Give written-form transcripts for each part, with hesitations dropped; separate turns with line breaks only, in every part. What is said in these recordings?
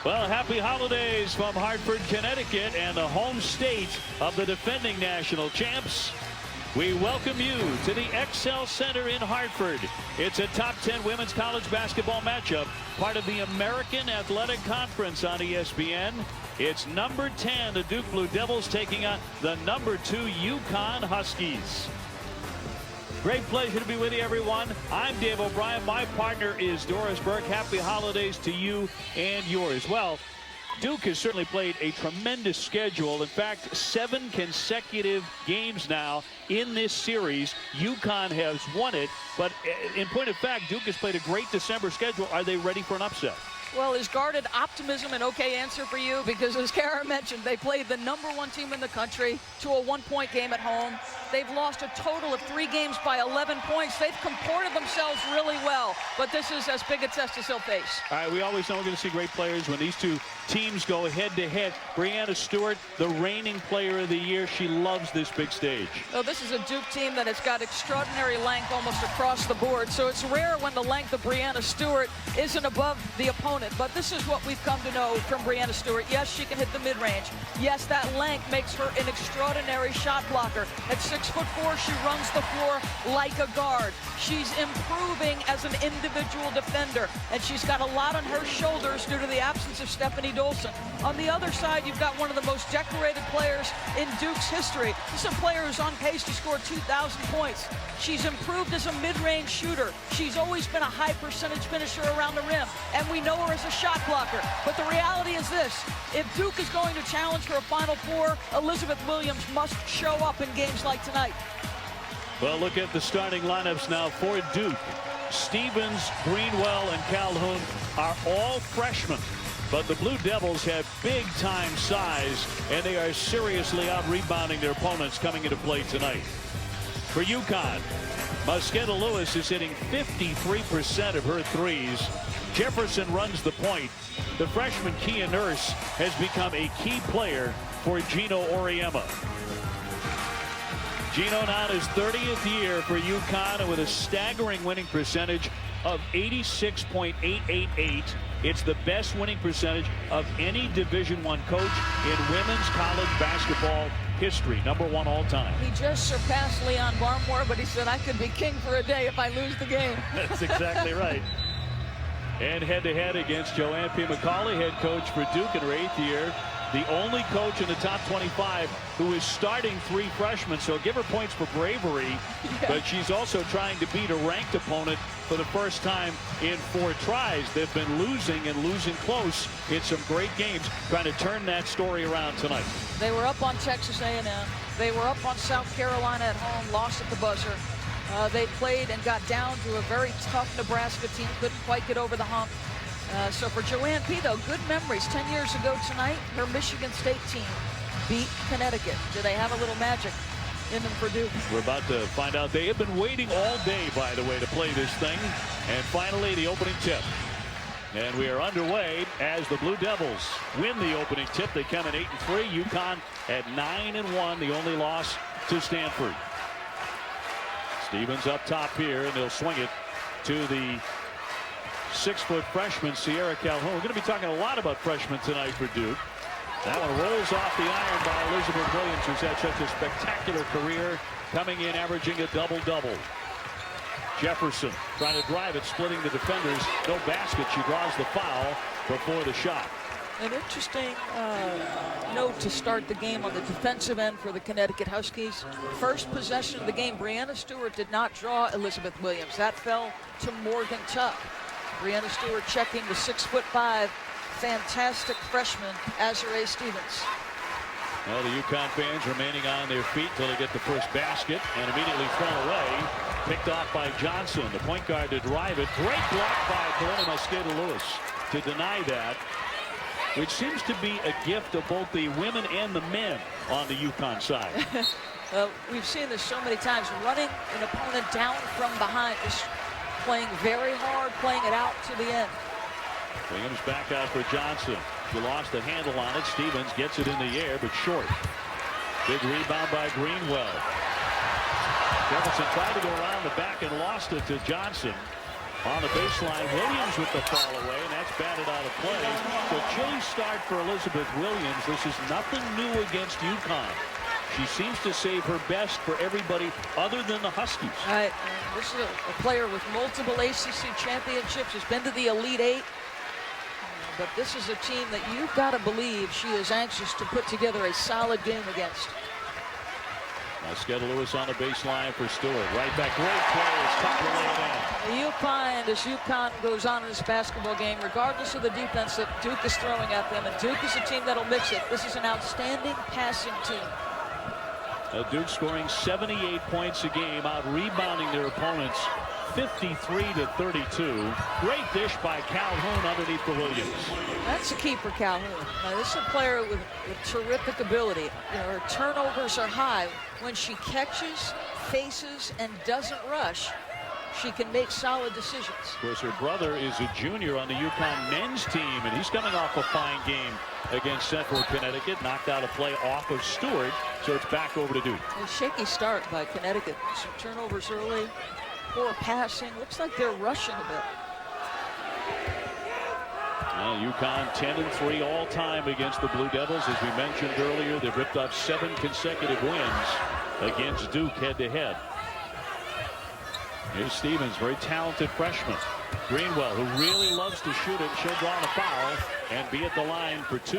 Well, happy holidays from Hartford, Connecticut, and the home state of the defending national champs. We welcome you to the XL Center in Hartford. It's a top 10 women's college basketball matchup, part of the American Athletic Conference on ESPN. It's number 10, the Duke Blue Devils, taking on the number 2 UConn Huskies. Great pleasure to be with you, everyone. I'm Dave O'Brien. My partner is Doris Burke. Happy holidays to you and yours. Well, Duke has certainly played a tremendous schedule. In fact, 7 consecutive games now in this series. UConn has won it, but in point of fact, Duke has played a great December schedule. Are they ready for an upset?
Well, is guarded optimism an okay answer for you? Because as Kara mentioned, they played the #1 team in the country to a 1-point game at home. They've lost a total of 3 games by 11 points. They've comported themselves really well, but this is as big a test as he'll face.
All right, we always know we're going to see great players when these two teams go head-to-head. Breanna Stewart, the reigning player of the year. She loves this big stage.
Well, this is a Duke team that has got extraordinary length almost across the board, so it's rare when the length of Breanna Stewart isn't above the opponent. But this is what we've come to know from Breanna Stewart. Yes, she can hit the mid-range. Yes, that length makes her an extraordinary shot blocker. At 6'4", she runs the floor like a guard. She's improving as an individual defender, and she's got a lot on her shoulders due to the absence of Stephanie Dolson. On the other side, you've got one of the most decorated players in Duke's history. This is a player who's on pace to score 2,000 points. She's improved as a mid-range shooter. She's always been a high-percentage finisher around the rim, and we know her as a shot blocker. But the reality is this: if Duke is going to challenge for a Final Four, Elizabeth Williams must show up in games like tonight.
Well, look at the starting lineups now for Duke. Stevens, Greenwell, and Calhoun are all freshmen. But the Blue Devils have big-time size, and they are seriously out-rebounding their opponents coming into play tonight. For UConn, Mosqueda Lewis is hitting 53% of her threes. Jefferson runs the point. The freshman Kia Nurse has become a key player for Gino Auriemma. Gino now in his 30th year for UConn with a staggering winning percentage of 86.888. It's the best winning percentage of any Division I coach in women's college basketball history. #1 all time.
He just surpassed Leon Barmore, but he said, I could be king for a day if I lose the game.
That's exactly right. And head-to-head against Joanne P. McCauley, head coach for Duke in her 8th year. The only coach in the top 25 who is starting 3 freshmen, so give her points for bravery. Yeah. But she's also trying to beat a ranked opponent for the first time in 4 tries. They've been losing and losing close in some great games, trying to turn that story around tonight.
They were up on Texas A&M. They were up on South Carolina at home, lost at the buzzer. They played and got down to a very tough Nebraska team, couldn't quite get over the hump. So for Joanne P., though, good memories. 10 years ago tonight, her Michigan State team beat Connecticut. Do they have a little magic in them for Duke?
We're about to find out. They have been waiting all day, by the way, to play this thing. And finally, the opening tip. And we are underway as the Blue Devils win the opening tip. They come in 8-3. UConn at 9-1, the only loss to Stanford. Stevens up top here, and they'll swing it to the 6-foot freshman, Sierra Calhoun. We're going to be talking a lot about freshmen tonight for Duke. That one rolls off the iron by Elizabeth Williams, who's had such a spectacular career, coming in averaging a double-double. Jefferson trying to drive it, splitting the defenders. No basket. She draws the foul before the shot.
An interesting note to start the game on the defensive end for the Connecticut Huskies. First possession of the game, Breanna Stewart did not draw Elizabeth Williams. That fell to Morgan Tuck. Breanna Stewart checking the 6'5", fantastic freshman, Azurá Stevens.
Well, the UConn fans remaining on their feet till they get the first basket, and immediately thrown away. Picked off by Johnson, the point guard, to drive it. Great block by Corona Mosqueda Lewis to deny that, which seems to be a gift of both the women and the men on the UConn side.
We've seen this so many times, running an opponent down from behind, just playing very hard, playing it out to the end.
Williams back out for Johnson. She lost the handle on it. Stevens gets it in the air, but short. Big rebound by Greenwell. Jefferson tried to go around the back and lost it to Johnson. On the baseline, Williams with the fall away, and that's batted out of play. So chilly start for Elizabeth Williams. This is nothing new against UConn. She seems to save her best for everybody other than the Huskies.
Right. This is a player with multiple ACC championships, has been to the Elite Eight. But this is a team that you've got to believe she is anxious to put together a solid game against.
Now Lewis on the baseline for Stewart. Right back, great play. It's tough to lay it in.
You'll find as UConn goes on in this basketball game, regardless of the defense that Duke is throwing at them, and Duke is a team that'll mix it. This is an outstanding passing team.
Duke scoring 78 points a game, out rebounding their opponents 53-32. Great dish by Calhoun underneath the Williams.
That's the key for Calhoun. Now, this is a player with terrific ability. You know, her turnovers are high. When she catches, faces, and doesn't rush, she can make solid decisions.
Of course, her brother is a junior on the UConn men's team, and he's coming off a fine game against Central Connecticut. Knocked out a play off of Stewart, so it's back over to Duke.
A shaky start by Connecticut. Some turnovers early. Poor passing. Looks like they're rushing a bit.
Well, UConn 10-3 all time against the Blue Devils. As we mentioned earlier, they've ripped off 7 consecutive wins against Duke head-to-head. Here's Stevens, very talented freshman. Greenwell, who really loves to shoot it. She'll draw the foul and be at the line for 2.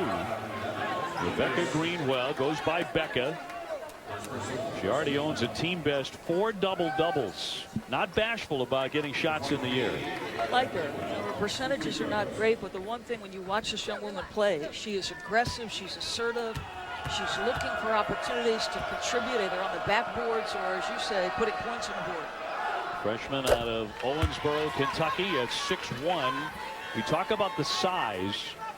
Rebecca Greenwell goes by Becca. She already owns a team best 4 double-doubles. Not bashful about getting shots in the air.
I like her. Her percentages are not great, but the one thing when you watch this young woman play, she is aggressive, she's assertive, she's looking for opportunities to contribute either on the backboards or, as you say, putting points on the board.
Freshman out of Owensboro, Kentucky at 6'1". We talk about the size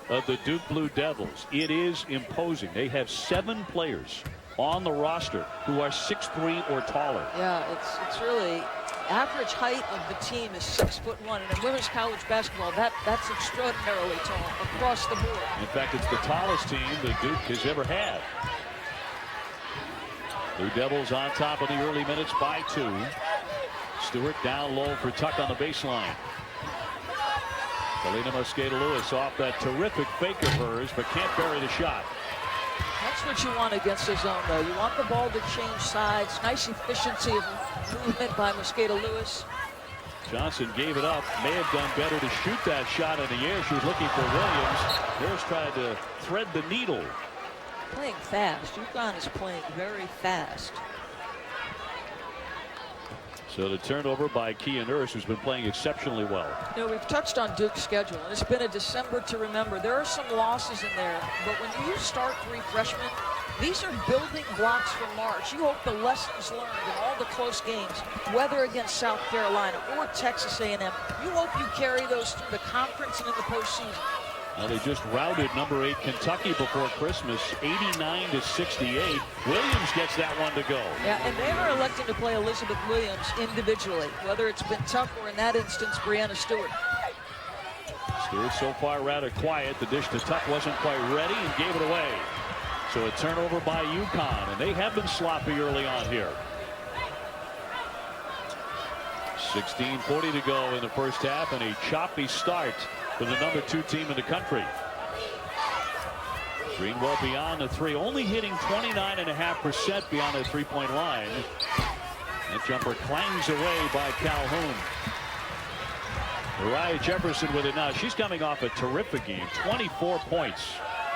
of the Duke Blue Devils. It is imposing. They have 7 players on the roster who are 6'3" or taller.
Yeah, it's really average height of the team is 6'1", and in women's college basketball, that's extraordinarily tall across the board.
In fact, it's the tallest team that Duke has ever had. Blue Devils on top of the early minutes by 2. Stewart down low for Tuck on the baseline. Selena Mosqueda-Lewis off that terrific fake of hers, but can't bury the shot.
That's what you want against the zone, though. You want the ball to change sides. Nice efficiency of movement by Mosqueda-Lewis.
Johnson gave it up. May have done better to shoot that shot in the air. She was looking for Williams. Harris tried to thread the needle.
Playing fast. UConn is playing very fast.
So the turnover by Kia Nurse, who's been playing exceptionally well.
You know, we've touched on Duke's schedule, and it's been a December to remember. There are some losses in there, but when you start 3 freshmen, these are building blocks for March. You hope the lessons learned in all the close games, whether against South Carolina or Texas A&M, you hope you carry those through the conference and in the postseason.
Well, they just routed number 8 Kentucky before Christmas, 89-68. Williams gets that one to go.
Yeah, and they are electing to play Elizabeth Williams individually, whether it's been Tuck or in that instance, Brianna Stewart.
Stewart so far rather quiet. The dish to Tuck wasn't quite ready and gave it away. So a turnover by UConn, and they have been sloppy early on here. 16:40 to go in the first half, and a choppy start for the number 2 team in the country. Greenwell beyond the 3, only hitting 29.5% beyond the 3-point line. That jumper clangs away by Calhoun. Mariah Jefferson with it now. She's coming off a terrific game, 24 points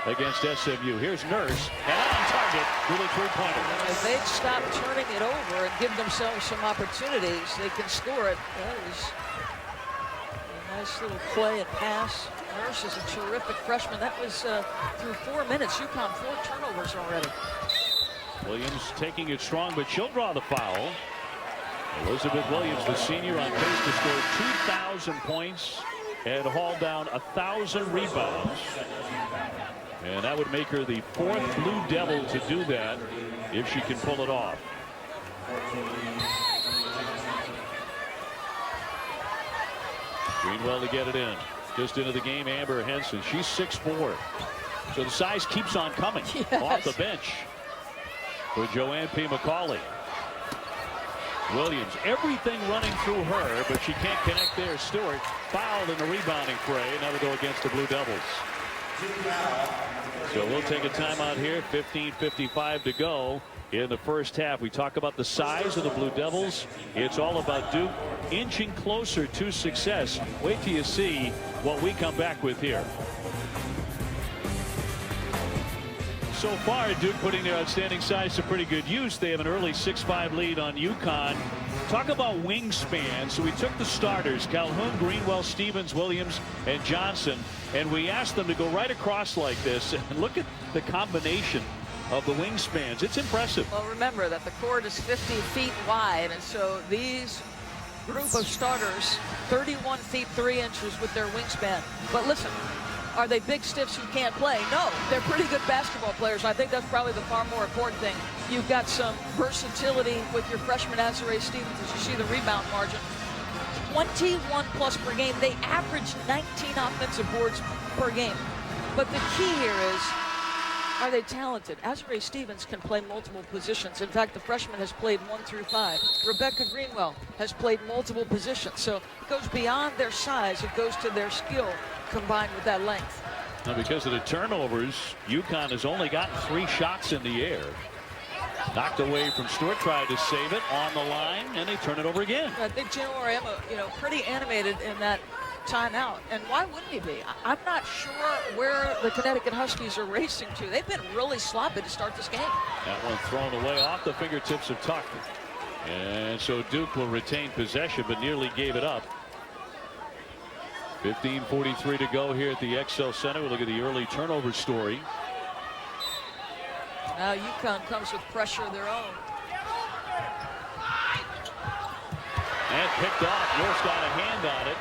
against SMU. Here's Nurse, and on target with a 3-pointer.
If they'd stop turning it over and give themselves some opportunities, they can score it. That was a nice little play and pass. Nurse is a terrific freshman. That was through 4 minutes. UConn 4 turnovers already.
Williams taking it strong, but she'll draw the foul. Elizabeth Williams, the senior, on pace to score 2,000 points and haul down 1,000 rebounds. And that would make her the 4th Blue Devil to do that if she can pull it off. Greenwell to get it in. Just into the game, Amber Henson. She's 6'4". So the size keeps on coming off the bench for Joanne P. McCauley. Williams, everything running through her, but she can't connect there. Stewart fouled in the rebounding fray, and that'll go against the Blue Devils. So we'll take a timeout here. 15:55 to go in the first half. We talk about the size of the Blue Devils. It's all about Duke inching closer to success. Wait till you see what we come back with here. So far, Duke putting their outstanding size to pretty good use. They have an early 6-5 lead on UConn. Talk about wingspan. So we took the starters, Calhoun, Greenwell, Stevens, Williams, and Johnson, and we asked them to go right across like this. And look at the combination of the wingspans. It's impressive.
Well, remember that the court is 50 feet wide, and so these group of starters, 31 feet 3 inches with their wingspan. But listen, are they big stiffs who can't play? No, they're pretty good basketball players. I think that's probably the far more important thing. You've got some versatility with your freshman Azurá Stevens, as you see the rebound margin. 21 plus per game. They average 19 offensive boards per game. But the key here is, are they talented? Azurá Stevens can play multiple positions. In fact, the freshman has played 1 through 5. Rebecca Greenwell has played multiple positions. So it goes beyond their size. It goes to their skill combined with that length.
Now, because of the turnovers, UConn has only gotten 3 shots in the air. Knocked away from Stewart, tried to save it on the line, and they turn it over again.
I think Gino Auriemma, pretty animated in that timeout. And why wouldn't he be? I'm not sure where the Connecticut Huskies are racing to. They've been really sloppy to start this game.
That one thrown away off the fingertips of Tuck. And so Duke will retain possession, but nearly gave it up. 15:43 to go here at the XL Center. We look at the early turnover story.
Now UConn comes with pressure of their own.
And picked off. York's got a hand on it.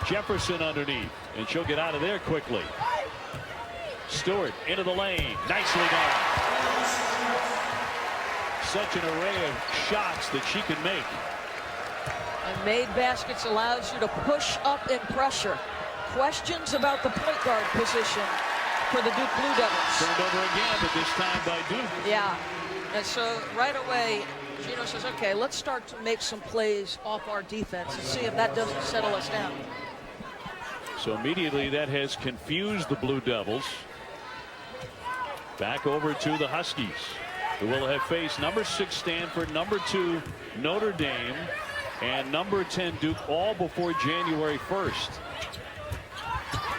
Jefferson underneath, and she'll get out of there quickly. Stewart into the lane. Nicely done. Such an array of shots that she can make.
And made baskets allows you to push up in pressure. Questions about the point guard position for the Duke Blue Devils.
Turned over again, but this time by Duke.
Yeah. And so right away, Gino says, okay, let's start to make some plays off our defense and see if that doesn't settle us down.
So immediately that has confused the Blue Devils. Back over to the Huskies, who will have faced number 6 Stanford, number 2 Notre Dame, and number 10 Duke, all before January 1st.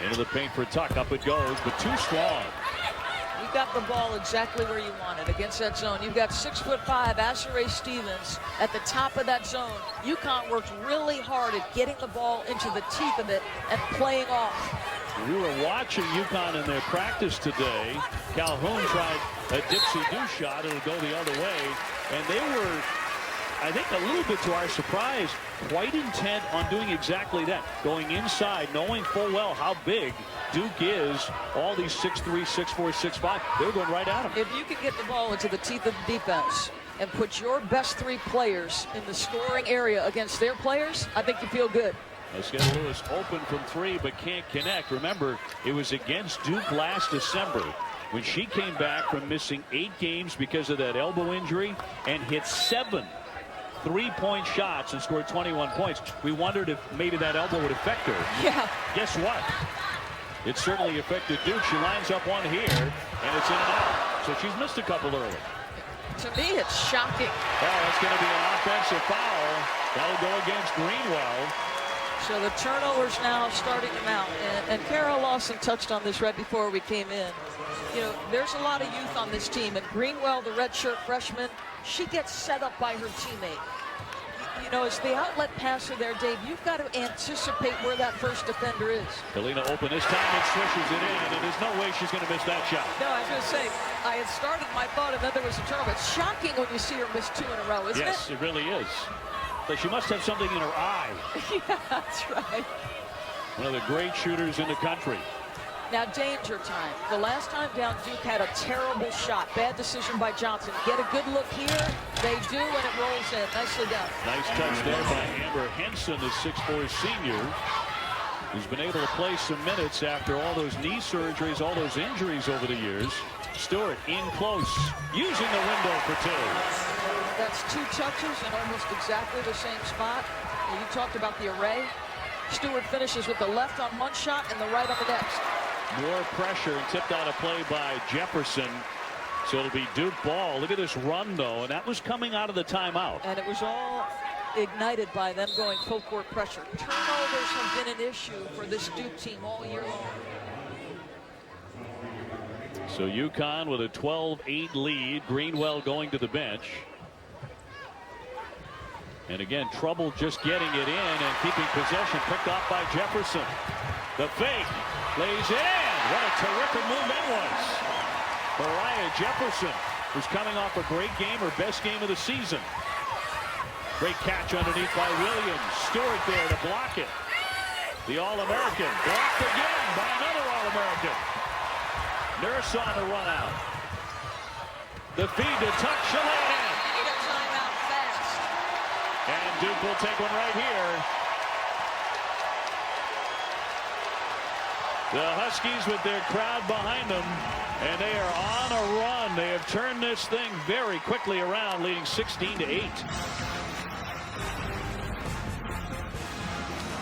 Into the paint for Tuck. Up it goes, but too strong.
You got the ball exactly where you want it against that zone. You've got 6'5" Azurá Stevens at the top of that zone. UConn worked really hard at getting the ball into the teeth of it and playing off.
We were watching UConn in their practice today. Calhoun tried a dipsy-do shot. It'll go the other way. And they were, I think, a little bit to our surprise, quite intent on doing exactly that. Going inside, knowing full well how big Duke is. All these 6'3", 6'4", 6'5", they were going right at him.
If you can get the ball into the teeth of the defense and put your best 3 players in the scoring area against their players, I think you feel good.
Esqueda Lewis open from 3 but can't connect. Remember, it was against Duke last December when she came back from missing 8 games because of that elbow injury and hit 7 3-point shots and scored 21 points. We wondered if maybe that elbow would affect her.
Yeah.
Guess what? It certainly affected Duke. She lines up one here, and it's in and out. So she's missed a couple early.
To me, it's shocking.
Oh, that's going to be an offensive foul. That'll go against Greenwell.
So the turnovers now starting to mount. And Kara Lawson touched on this right before we came in. There's a lot of youth on this team. And Greenwell, the redshirt freshman, she gets set up by her teammate. As the outlet passer there, Dave, you've got to anticipate where that first defender is.
Helena open this time and swishes it in, and there's no way she's going to miss that shot.
No, I was going to say, I had started my thought, and then there was a turnover. It's shocking when you see her miss 2 in a row, isn't it?
Yes, it really is. But she must have something in her eye.
Yeah, that's right.
One of the great shooters in the country.
Now, danger time. The last time down, Duke had a terrible shot. Bad decision by Johnson. Get a good look here. They do, and it rolls in. Nicely done.
Nice touch there by Amber Henson, the 6'4" senior, who's been able to play some minutes after all those knee surgeries, all those injuries over the years. Stewart in close, using the window for 2.
That's 2 touches in almost exactly the same spot. And you talked about the array. Stewart finishes with the left on one shot and the right on the next.
More pressure and tipped out of play by Jefferson. So it'll be Duke ball. Look at this run, though, and that was coming out of the timeout.
And it was all ignited by them going full court pressure. Turnovers have been an issue for this Duke team all year long.
So UConn with a 12-8 lead. Greenwell going to the bench. And again, trouble just getting it in and keeping possession, picked off by Jefferson. The fake lays in. What a terrific move that was. Mariah Jefferson, who's coming off a great game, her best game of the season. Great catch underneath by Williams. Stewart there to block it. The All-American blocked again by another All-American. Nurse on the run out. The feed to Tuck. She'll lay it in.
Need a timeout fast.
And Duke will take one right here. The Huskies with their crowd behind them, and they are on a run. They have turned this thing very quickly around, leading 16-8.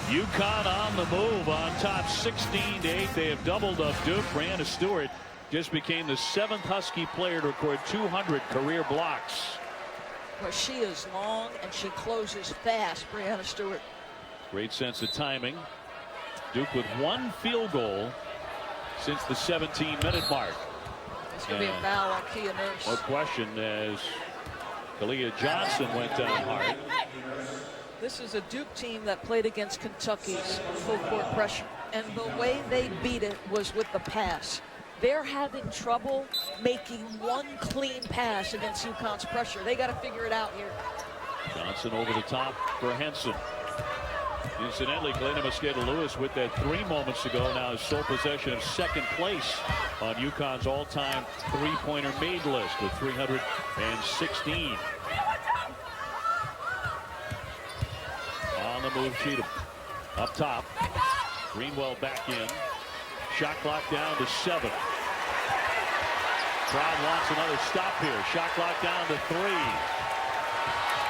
UConn on the move, on top 16-8. They have doubled up Duke. Brianna Stewart just became the 7th Husky player to record 200 career blocks.
Well, she is long and she closes fast, Brianna Stewart.
Great sense of timing. Duke with 1 field goal since the 17-minute mark.
It's going to be a foul on Kia Nurse.
No question, as Kalia Johnson went down hard.
This is a Duke team that played against Kentucky's full court pressure, and the way they beat it was with the pass. They're having trouble making one clean pass against UConn's pressure. They got to figure it out here.
Johnson over the top for Henson. Incidentally, Kalena Mosqueda-Lewis with that 3 moments ago now has sole possession of 2nd place on UConn's all-time 3-pointer made list with 316. On the move, Cheatham up top. Greenwell back in. Shot clock down to 7. Crowd wants another stop here. Shot clock down to 3.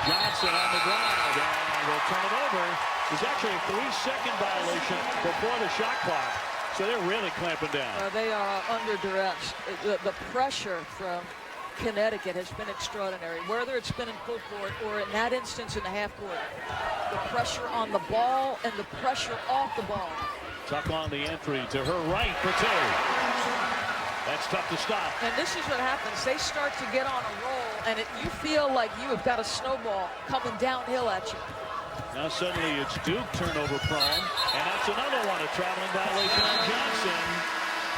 Johnson on the ground, and they'll turn it over. There's actually a 3-second violation before the shot clock, so they're really clamping down.
They are under duress. The pressure from Connecticut has been extraordinary, whether it's been in full court or in that instance in the half court. The pressure on the ball and the pressure off the ball.
Tuck on the entry to her right for 2. That's tough to stop.
And this is what happens. They start to get on a roll, and you feel like you have got a snowball coming downhill at you.
Now suddenly it's Duke turnover prone, and that's another one, a traveling violation on Johnson.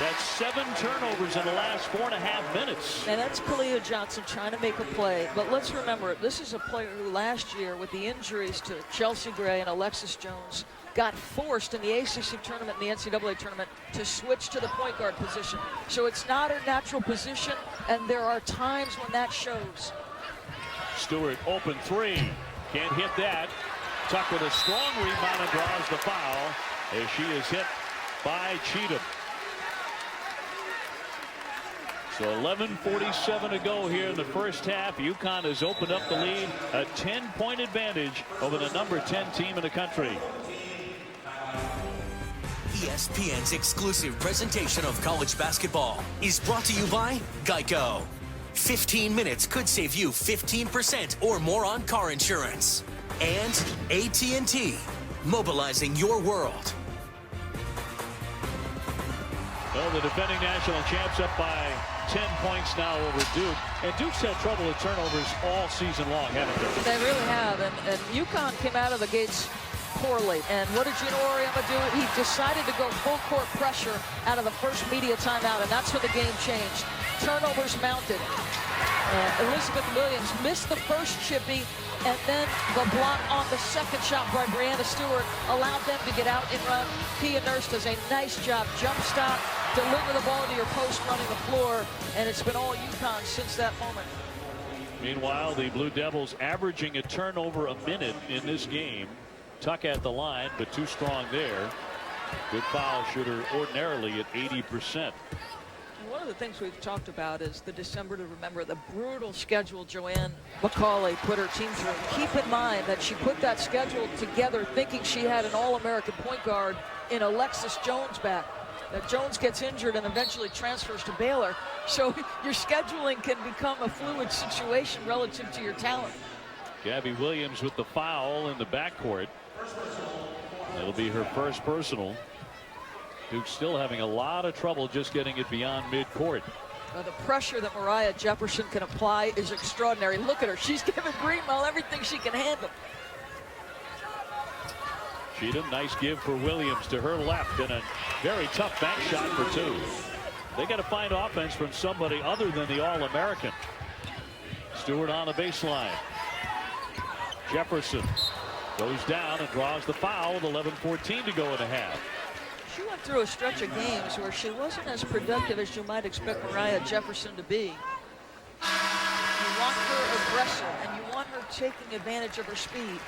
That's 7 turnovers in the last 4.5 minutes.
And that's Kalia Johnson trying to make a play. But let's remember, this is a player who last year, with the injuries to Chelsea Gray and Alexis Jones, got forced in the ACC tournament and the NCAA tournament to switch to the point guard position. So it's not her natural position, and there are times when that shows.
Stewart open 3. Can't hit that. Tuck with a strong rebound and draws the foul as she is hit by Cheatham. So 11:47 to go here in the first half. UConn has opened up the lead, a 10-point advantage over the number 10 team in the country.
ESPN's exclusive presentation of college basketball is brought to you by Geico. 15 minutes could save you 15% or more on car insurance. And AT&T, mobilizing your world.
Well, the defending national champs up by 10 points now over Duke. And Duke's had trouble with turnovers all season long, haven't they?
They really have. And UConn came out of the gates poorly. And what did Gino Auriemma do? He decided to go full court pressure out of the first media timeout, and that's when the game changed. Turnovers mounted. Elizabeth Williams missed the first chippy, and then the block on the second shot by Brianna Stewart allowed them to get out and run. Kia Nurse does a nice job. Jump stop, deliver the ball to your post running the floor, and it's been all UConn since that moment.
Meanwhile, the Blue Devils averaging a turnover a minute in this game. Tuck at the line, but too strong there. Good foul shooter ordinarily at 80%.
One of the things we've talked about is the December to Remember, the brutal schedule Joanne McCauley put her team through. Keep in mind that she put that schedule together thinking she had an All-American point guard in Alexis Jones back. That Jones gets injured and eventually transfers to Baylor. So your scheduling can become a fluid situation relative to your talent.
Gabby Williams with the foul in the backcourt. It'll be her first personal. Duke's still having a lot of trouble just getting it beyond midcourt.
The pressure that Mariah Jefferson can apply is extraordinary. Look at her. She's giving Greenwell everything she can handle.
Cheatham, nice give for Williams to her left, and a very tough bank shot for two. They got to find offense from somebody other than the All-American. Stewart on the baseline. Jefferson goes down and draws the foul with 11:14 to go in the half.
She went through a stretch of games where she wasn't as productive as you might expect Mariah Jefferson to be. You want her aggressive, and you want her taking advantage of her speed.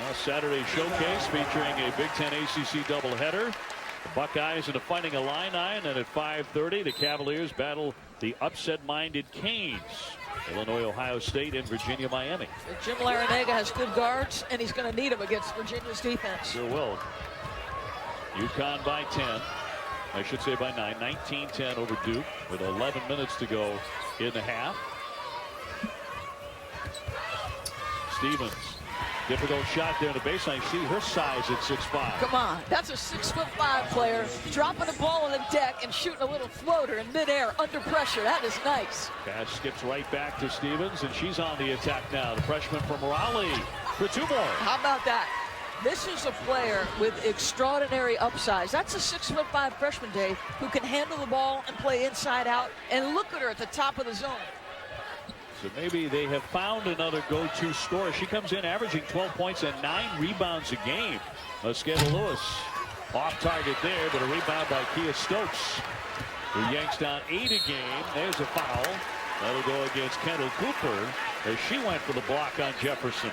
Well, Saturday showcase featuring a Big Ten ACC doubleheader. The Buckeyes in a Fighting Illini, and at 5:30, the Cavaliers battle the upset-minded Canes. Illinois, Ohio State, and Virginia, Miami.
Jim Larinaga has good guards, and he's going to need them against Virginia's defense.
Sure will. UConn by 10. I should say by 9. 19-10 over Duke with 11 minutes to go in the half. Stevens. Difficult shot there in the baseline. See her size at 6'5".
Come on. That's a 6'5" player dropping the ball on the deck and shooting a little floater in midair under pressure. That is nice.
Pass skips right back to Stevens, and she's on the attack now. The freshman from Raleigh for two more.
How about that? This is a player with extraordinary upside. That's a 6'5" freshman, Dave, who can handle the ball and play inside out. And look at her at the top of the zone.
So maybe they have found another go-to scorer. She comes in averaging 12 points and 9 rebounds a game. Mosqueda Lewis off target there, but a rebound by Kia Stokes, who yanks down 8 a game. There's a foul. That'll go against Kendall Cooper as she went for the block on Jefferson.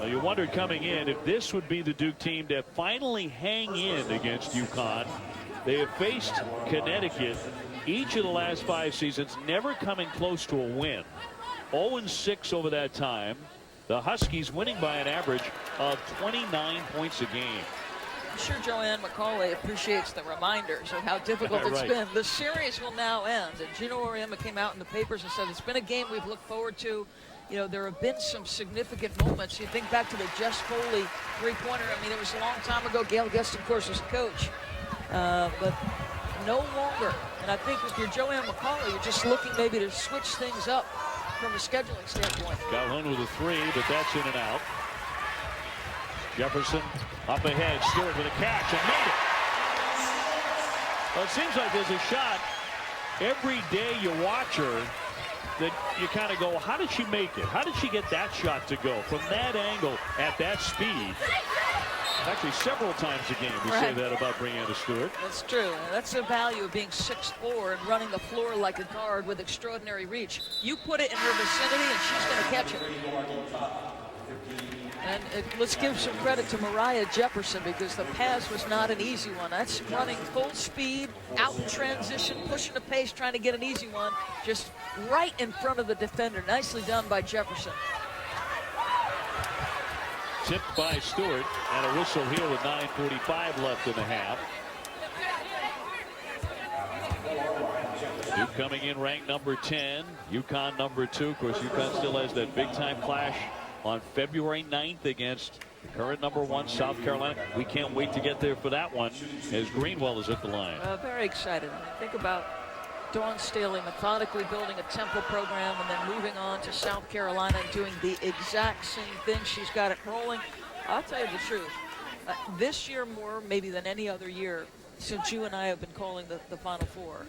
Well, you wondered coming in if this would be the Duke team to finally hang in against UConn. They have faced Connecticut each of the last 5 seasons, never coming close to a win. 0-6 over that time. The Huskies winning by an average of 29 points a game.
I'm sure Joanne McCauley appreciates the reminders of how difficult it's been. The series will now end. And Gino Auriemma came out in the papers and said it's been a game we've looked forward to. You know, there have been some significant moments. You think back to the Jess Foley three-pointer. I mean, it was a long time ago. Gail Guest, of course, was coach. But no longer. And I think if you're Joanne McCauley, you're just looking maybe to switch things up from a scheduling standpoint.
Calhoun with a 3, but that's in and out. Jefferson up ahead. Stewart with a catch and made it. Well, it seems like there's a shot every day you watch her that you kind of go, how did she make it? How did she get that shot to go from that angle at that speed? Actually, several times a game we say that about Breanna Stewart.
That's true. That's the value of being 6'4" and running the floor like a guard with extraordinary reach. You put it in her vicinity, and she's going to catch it. And let's give some credit to Mariah Jefferson, because the pass was not an easy one. That's running full speed, out in transition, pushing the pace, trying to get an easy one, just right in front of the defender. Nicely done by Jefferson.
Tipped by Stewart, and a whistle here with 9:45 left in the half. Duke coming in ranked number 10, UConn number 2. Of course, UConn still has that big-time clash on February 9th against current number 1 South Carolina. We can't wait to get there for that one as Greenwell is at the line.
Very excited. Think about Dawn Staley methodically building a Temple program and then moving on to South Carolina and doing the exact same thing. She's got it rolling. I'll tell you the truth. This year more maybe than any other year since you and I have been calling the Final Four.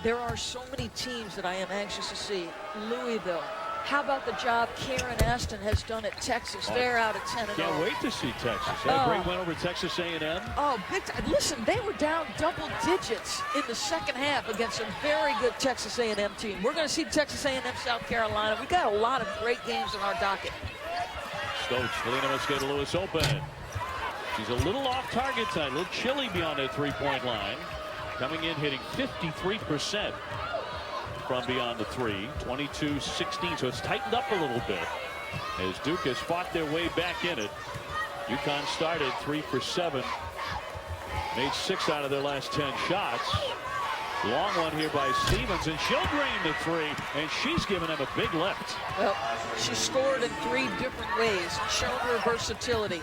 There are so many teams that I am anxious to see. Louisville. How about the job Karen Aston has done at Texas? They're out of 10-0.
Can't wait to see Texas. Great win over Texas A&M.
Oh, big time. Listen, they were down double digits in the second half against a very good Texas A&M team. We're going to see Texas A&M, South Carolina. We've got a lot of great games on our docket.
Stokes, Helena Mosqueda Lewis open. She's a little off target tonight, a little chilly beyond that three-point line. Coming in hitting 53% from beyond the three, 22-16, so it's tightened up a little bit as Duke has fought their way back in it. UConn started 3 for 7, made 6 out of their last 10 shots. Long one here by Stevens, and she'll drain the three, and she's given him a big lift.
Well, she scored in 3 different ways, showed her versatility.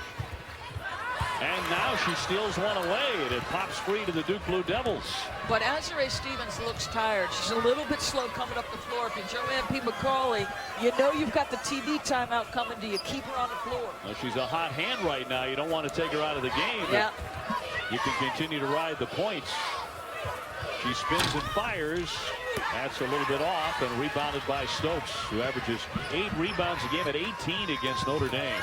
And now she steals one away, and it pops free to the Duke Blue Devils.
But Azure Stevens looks tired. She's a little bit slow coming up the floor. If you're Joanne P. McCauley, you know you've got the TV timeout coming. Do you keep her on the floor?
Well, she's a hot hand right now. You don't want to take her out of the game.
Yeah.
You can continue to ride the points. She spins and fires. That's a little bit off, and rebounded by Stokes, who averages 8 rebounds a game at 18 against Notre Dame.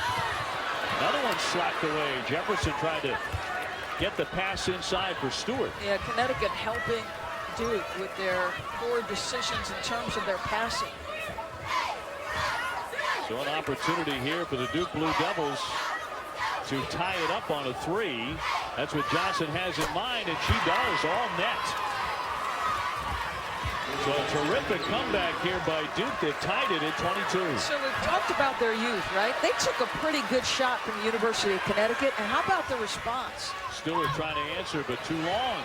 Another one slapped away. Jefferson tried to get the pass inside for Stewart.
Yeah, Connecticut helping Duke with their poor decisions in terms of their passing.
So an opportunity here for the Duke Blue Devils to tie it up on a 3. That's what Johnson has in mind, and she does, all net. So a terrific comeback here by Duke. They've tied it at 22.
So we've talked about their youth, right? They took a pretty good shot from the University of Connecticut. And how about the response?
Stewart trying to answer, but too long.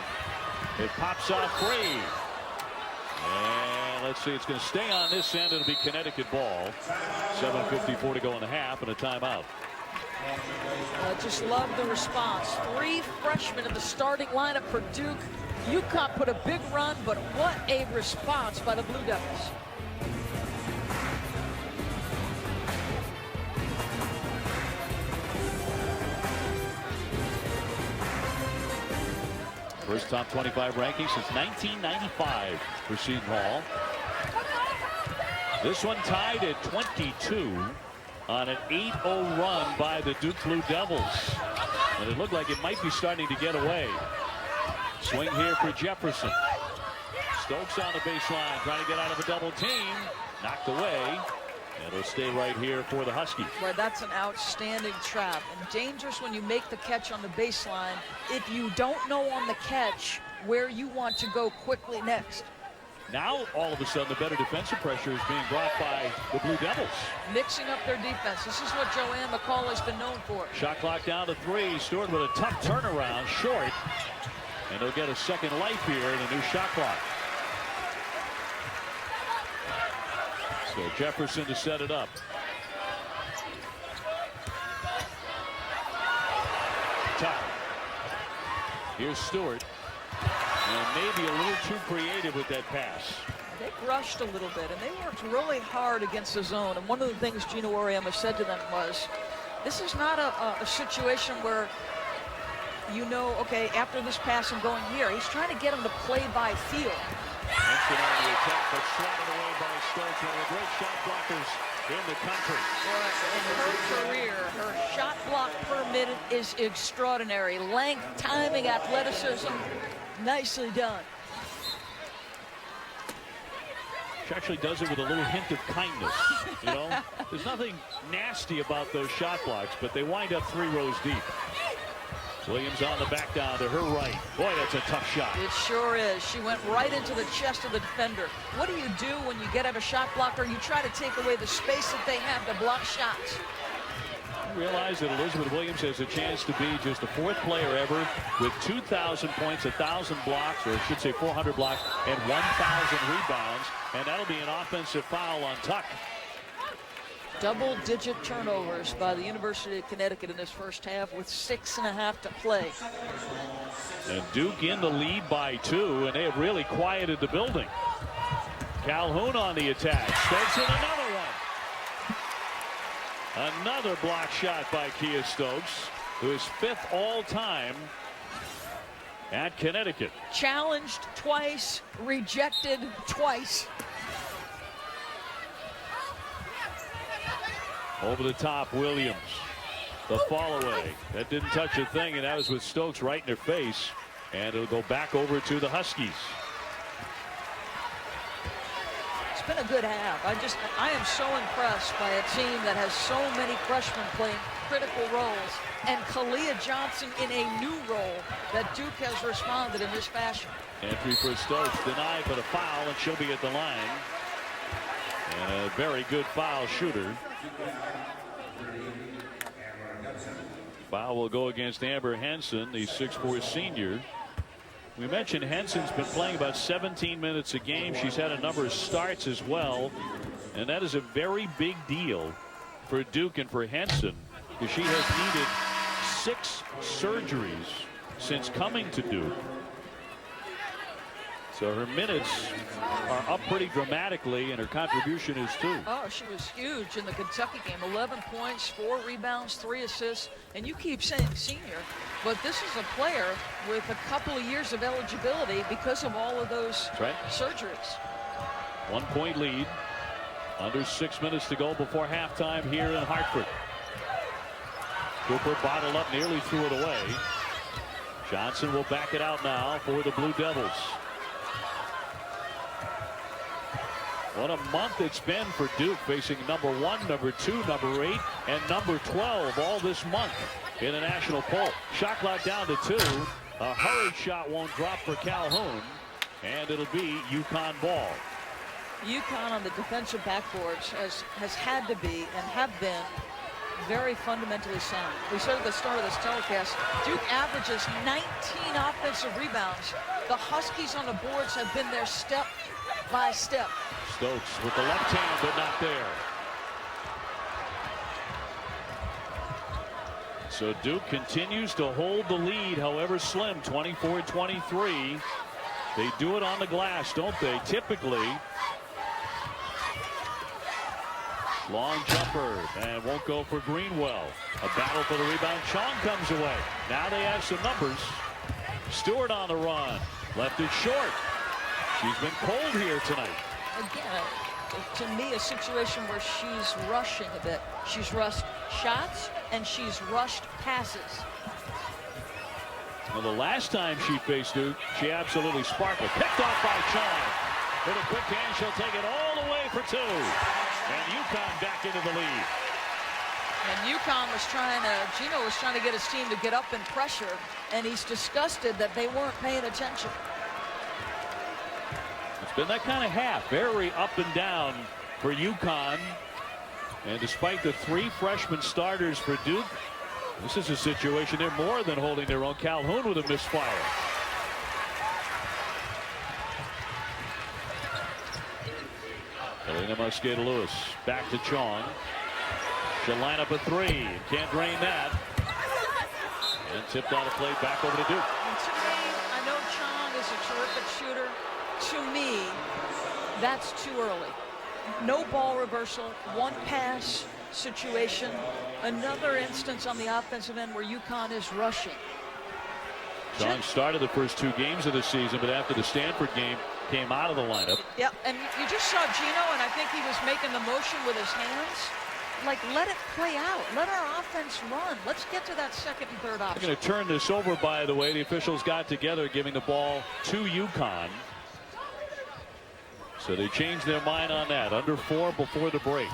It pops out free. And let's see, it's going to stay on this end. It'll be Connecticut ball. 7:54 to go in the half, and a timeout.
Just love the response. 3 freshmen in the starting lineup for Duke. UConn put a big run, but what a response by the Blue Devils.
First top 25 ranking since 1995 for Seton Hall. This one tied at 22 on an 8-0 run by the Duke Blue Devils. And it looked like it might be starting to get away. Swing here for Jefferson. Stokes on the baseline, trying to get out of a double team. Knocked away. And it'll stay right here for the Huskies.
Right, that's an outstanding trap. And dangerous when you make the catch on the baseline if you don't know on the catch where you want to go quickly next.
Now, all of a sudden, the better defensive pressure is being brought by the Blue Devils.
Mixing up their defense. This is what Joanne McCauley's been known for.
Shot clock down to 3. Stewart with a tough turnaround, short. And they'll get a second life here in a new shot clock. So Jefferson to set it up. Tough. Here's Stewart. And maybe a little too creative with that pass.
They rushed a little bit, and they worked really hard against the zone. And one of the things Gino Auriemma said to them was, this is not a situation where you know, okay, after this pass I'm going here. He's trying to get them to play by feel.
Henson on the attack, but swatted away by Stokes. One of the great shot blockers in the country.
In her career, her shot block per minute is extraordinary. Length, timing, athleticism, nicely done.
She actually does it with a little hint of kindness. You know, there's nothing nasty about those shot blocks, but they wind up 3 rows deep. Williams on the back down to her right. Boy, that's a tough shot.
It sure is. She went right into the chest of the defender. What do you do when you get at a shot blocker? You try to take away the space that they have to block shots.
You realize that Elizabeth Williams has a chance to be just the 4th player ever with 2,000 points, 1,000 blocks, or I should say 400 blocks, and 1,000 rebounds. And that'll be an offensive foul on Tuck.
Double-digit turnovers by the University of Connecticut in this first half with 6.5 to play.
And Duke in the lead by 2, and they have really quieted the building. Calhoun on the attack. Stokes with another one. Another block shot by Kia Stokes, who is 5th all-time at Connecticut.
Challenged twice, rejected twice.
Over the top, Williams. The fall away. That didn't touch a thing, and that was with Stokes right in her face. And it'll go back over to the Huskies.
It's been a good half. I am so impressed by a team that has so many freshmen playing critical roles, and Kalia Johnson in a new role, that Duke has responded in this fashion.
Entry for Stokes denied, but a foul, and she'll be at the line. And a very good foul shooter. Foul will go against Amber Henson, the 6'4" senior. We mentioned Henson's been playing about 17 minutes a game. She's had a number of starts as well. And that is a very big deal for Duke and for Henson, because she has needed 6 surgeries since coming to Duke. So her minutes are up pretty dramatically, and her contribution is too.
Oh, she was huge in the Kentucky game. 11 points, 4 rebounds, 3 assists. And you keep saying senior, but this is a player with a couple of years of eligibility because of all of those surgeries.
1 point lead. Under 6 minutes to go before halftime here in Hartford. Cooper bottled up, nearly threw it away. Johnson will back it out now for the Blue Devils. What a month it's been for Duke, facing number 1, number 2, number 8, and number 12 all this month in the national poll. Shot clock down to 2. A hurried shot won't drop for Calhoun, and it'll be UConn ball.
UConn on the defensive backboards has had to be and have been very fundamentally sound. We said at the start of this telecast, Duke averages 19 offensive rebounds. The Huskies on the boards have been there step by step.
Stokes with the left hand, but not there. So Duke continues to hold the lead, however slim, 24-23. They do it on the glass, don't they? Typically. Long jumper, and won't go for Greenwell. A battle for the rebound. Chong comes away. Now they have some numbers. Stewart on the run. Left it short. She's been cold here tonight.
Again, to me, a situation where she's rushing a bit. She's rushed shots and she's rushed passes.
Well, the last time she faced Duke, she absolutely sparkled. Picked off by Chong. With a quick hand, she'll take it all the way for 2. And UConn back into the lead.
And UConn was Gino was trying to get his team to get up and pressure, and he's disgusted that they weren't paying attention.
It's been that kind of half, very up and down for UConn. And despite the 3 freshman starters for Duke, this is a situation they're more than holding their own. Calhoun with a misfire. Elena Mosqueda-Lewis back to Chong. She'll line up a 3. Can't drain that. And tipped on a play back over to Duke.
And to me, I know Chong is a terrific shooter. To me, that's too early. No ball reversal, 1 pass situation. Another instance on the offensive end where UConn is rushing.
Chong started the first 2 games of the season, but after the Stanford game, came out of the lineup.
Yeah, and you just saw Gino, and I think he was making the motion with his hands. Like, let it play out. Let our offense run. Let's get to that second and third option.
They're going to turn this over, by the way. The officials got together, giving the ball to UConn. So they changed their mind on that. Under 4 before the break.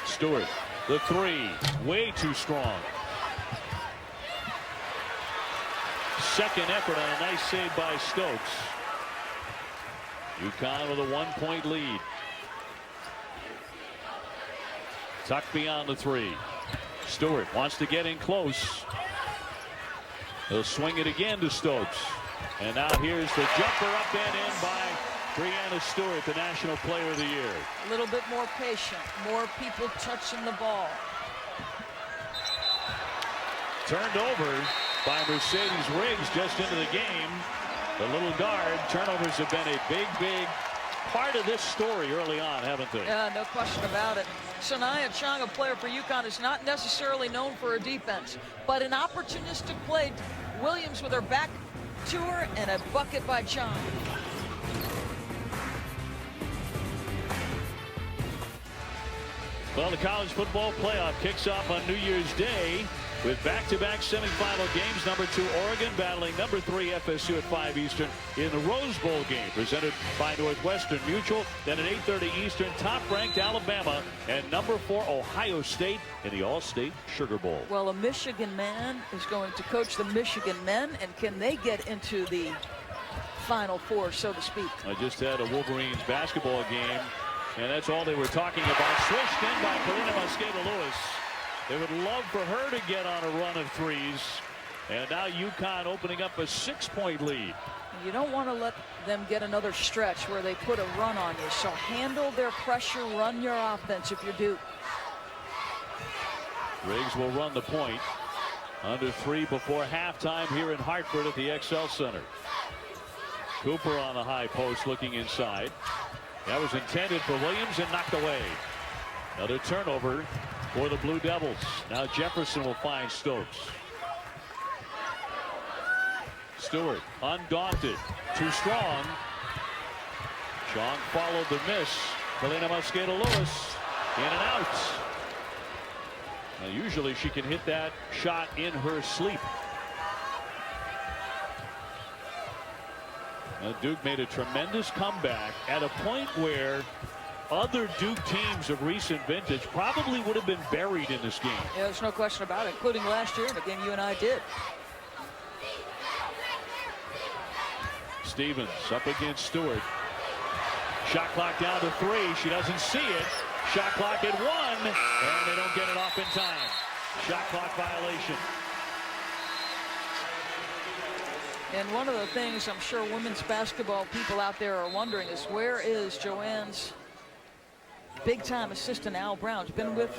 Stewart, the 3, way too strong. Second effort on a nice save by Stokes. UConn with a 1-point lead. Tucked beyond the 3. Stewart wants to get in close. He'll swing it again to Stokes. And now here's the jumper up and in by Breanna Stewart, the National Player of the Year.
A little bit more patient. More people touching the ball.
Turned over by Mercedes Riggs just into the game. The little guard. Turnovers have been a big part of this story early on, haven't they?
Yeah, no question about it. Sanaya Chong, a player for UConn, is not necessarily known for her defense, but an opportunistic play. Williams with her back to her, and a bucket by Chong.
Well, the college football playoff kicks off on New Year's Day. with back-to-back semifinal games. Number 2 Oregon battling number 3 FSU at 5 Eastern in the Rose Bowl game presented by Northwestern Mutual. Then at 8:30 Eastern, top-ranked Alabama and number 4 Ohio State in the All-State Sugar Bowl.
Well, a Michigan man is going to coach the Michigan men, and can they get into the Final Four, so to speak?
I just had a Wolverines basketball game, and that's all they were talking about. Swished in by Karina Mosqueda-Lewis. They would love for her to get on a run of threes. And now UConn opening up a 6-point lead.
You don't want to let them get another stretch where they put a run on you. So handle their pressure, run your offense if you're Duke.
Riggs will run the point. Under 3 before halftime here in Hartford at the XL Center. Cooper on the high post looking inside. That was intended for Williams and knocked away. Another turnover for the Blue Devils. Now Jefferson will find Stokes. Stewart undaunted, too strong. Chong followed the miss. Kalina Mosqueda-Lewis in and out. Now usually she can hit that shot in her sleep. Now Duke made a tremendous comeback at a point where other Duke teams of recent vintage probably would have been buried in this game.
Yeah, there's no question about it, including last year in a game you and I did.
Stevens up against Stewart. Shot clock down to 3. She doesn't see it. Shot clock at 1, and they don't get it off in time. Shot clock violation.
And one of the things I'm sure women's basketball people out there are wondering is, where is Joanne's big-time assistant Al Brown? Has been with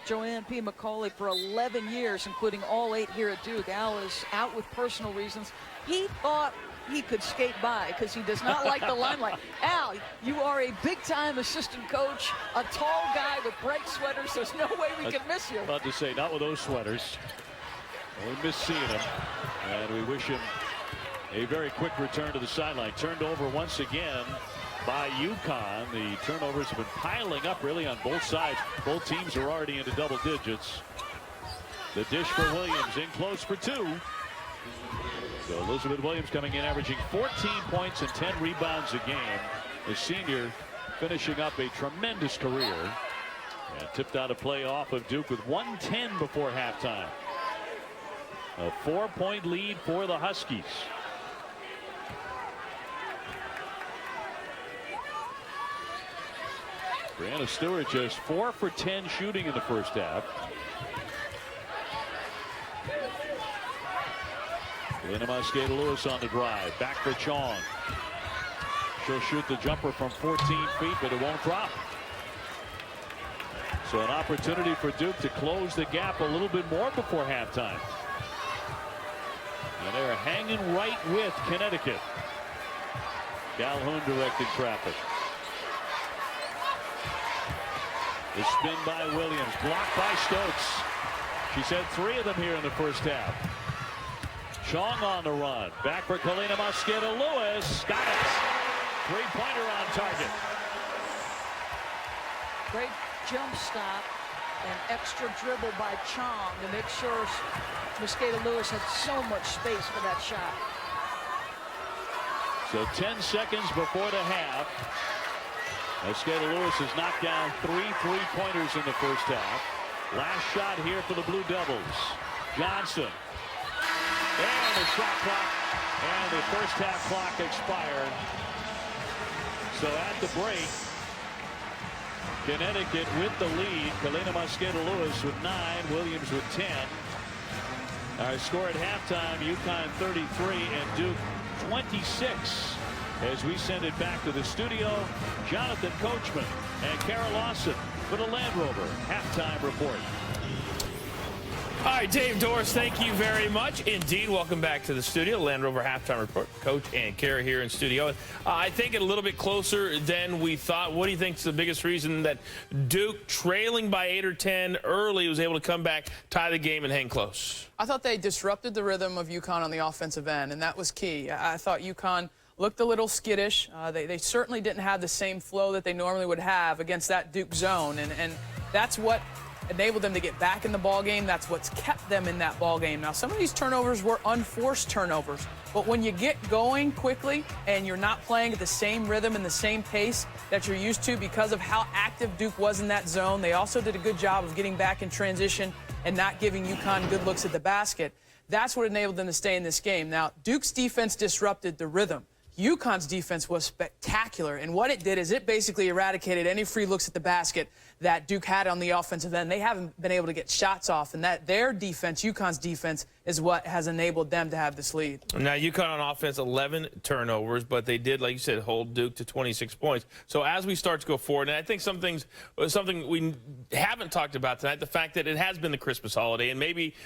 Joanne P. McCauley for 11 years, including all 8 here at Duke. Al is out with personal reasons. He thought he could skate by because he does not like the limelight. Al, you are a big-time assistant coach, a tall guy with bright sweaters. There's no way we can miss you.
About to say, not with those sweaters. We miss seeing him, and we wish him a very quick return to the sideline. Turned over once again by UConn. The turnovers have been piling up really on both sides. Both teams are already into double digits. The dish for Williams, in close for 2. So Elizabeth Williams coming in, averaging 14 points and 10 rebounds a game. The senior finishing up a tremendous career. And tipped out a play off of Duke with 1:10 before halftime. A 4-point lead for the Huskies. Brianna Stewart just 4 for 10 shooting in the first half. Kalina Mosqueda-Lewis on the drive. Back for Chong. She'll shoot the jumper from 14 feet, but it won't drop. So an opportunity for Duke to close the gap a little bit more before halftime. And they're hanging right with Connecticut. Calhoun directing traffic. The spin by Williams, blocked by Stokes. She's had 3 of them here in the first half. Chong on the run. Back for Kalina Mosqueda-Lewis. Got it. 3-pointer on target.
Great jump stop and extra dribble by Chong to make sure Mosqueda-Lewis had so much space for that shot.
So 10 seconds before the half. Mosqueda-Lewis has knocked down 3 3-pointers in the first half. Last shot here for the Blue Devils. Johnson. And the shot clock and the first half clock expired. So at the break, Connecticut with the lead. Kalina Mosqueda-Lewis with 9, Williams with 10. Our score at halftime, UConn 33 and Duke 26. As we send it back to the studio, Jonathan Coachman and Kara Lawson for the Land Rover halftime report.
All right, Dave Doris, thank you very much. Indeed, welcome back to the studio. Land Rover halftime report. Coach and Kara here in studio. I think it a little bit closer than we thought. What do you think is the biggest reason that Duke, trailing by 8 or 10 early, was able to come back, tie the game, and hang close?
I thought they disrupted the rhythm of UConn on the offensive end, and that was key. I thought UConn looked a little skittish. They certainly didn't have the same flow that they normally would have against that Duke zone, and that's what enabled them to get back in the ball game. That's what's kept them in that ball game. Now, some of these turnovers were unforced turnovers, but when you get going quickly and you're not playing at the same rhythm and the same pace that you're used to because of how active Duke was in that zone, they also did a good job of getting back in transition and not giving UConn good looks at the basket. That's what enabled them to stay in this game. Now, Duke's defense disrupted the rhythm. UConn's defense was spectacular, and what it did is it basically eradicated any free looks at the basket that Duke had on the offensive end. They haven't been able to get shots off, and that their defense, UConn's defense, is what has enabled them to have this lead.
Now, UConn on offense, 11 turnovers, but they did, like you said, hold Duke to 26 points. So as we start to go forward, and I think something we haven't talked about tonight, the fact that it has been the Christmas holiday, and maybe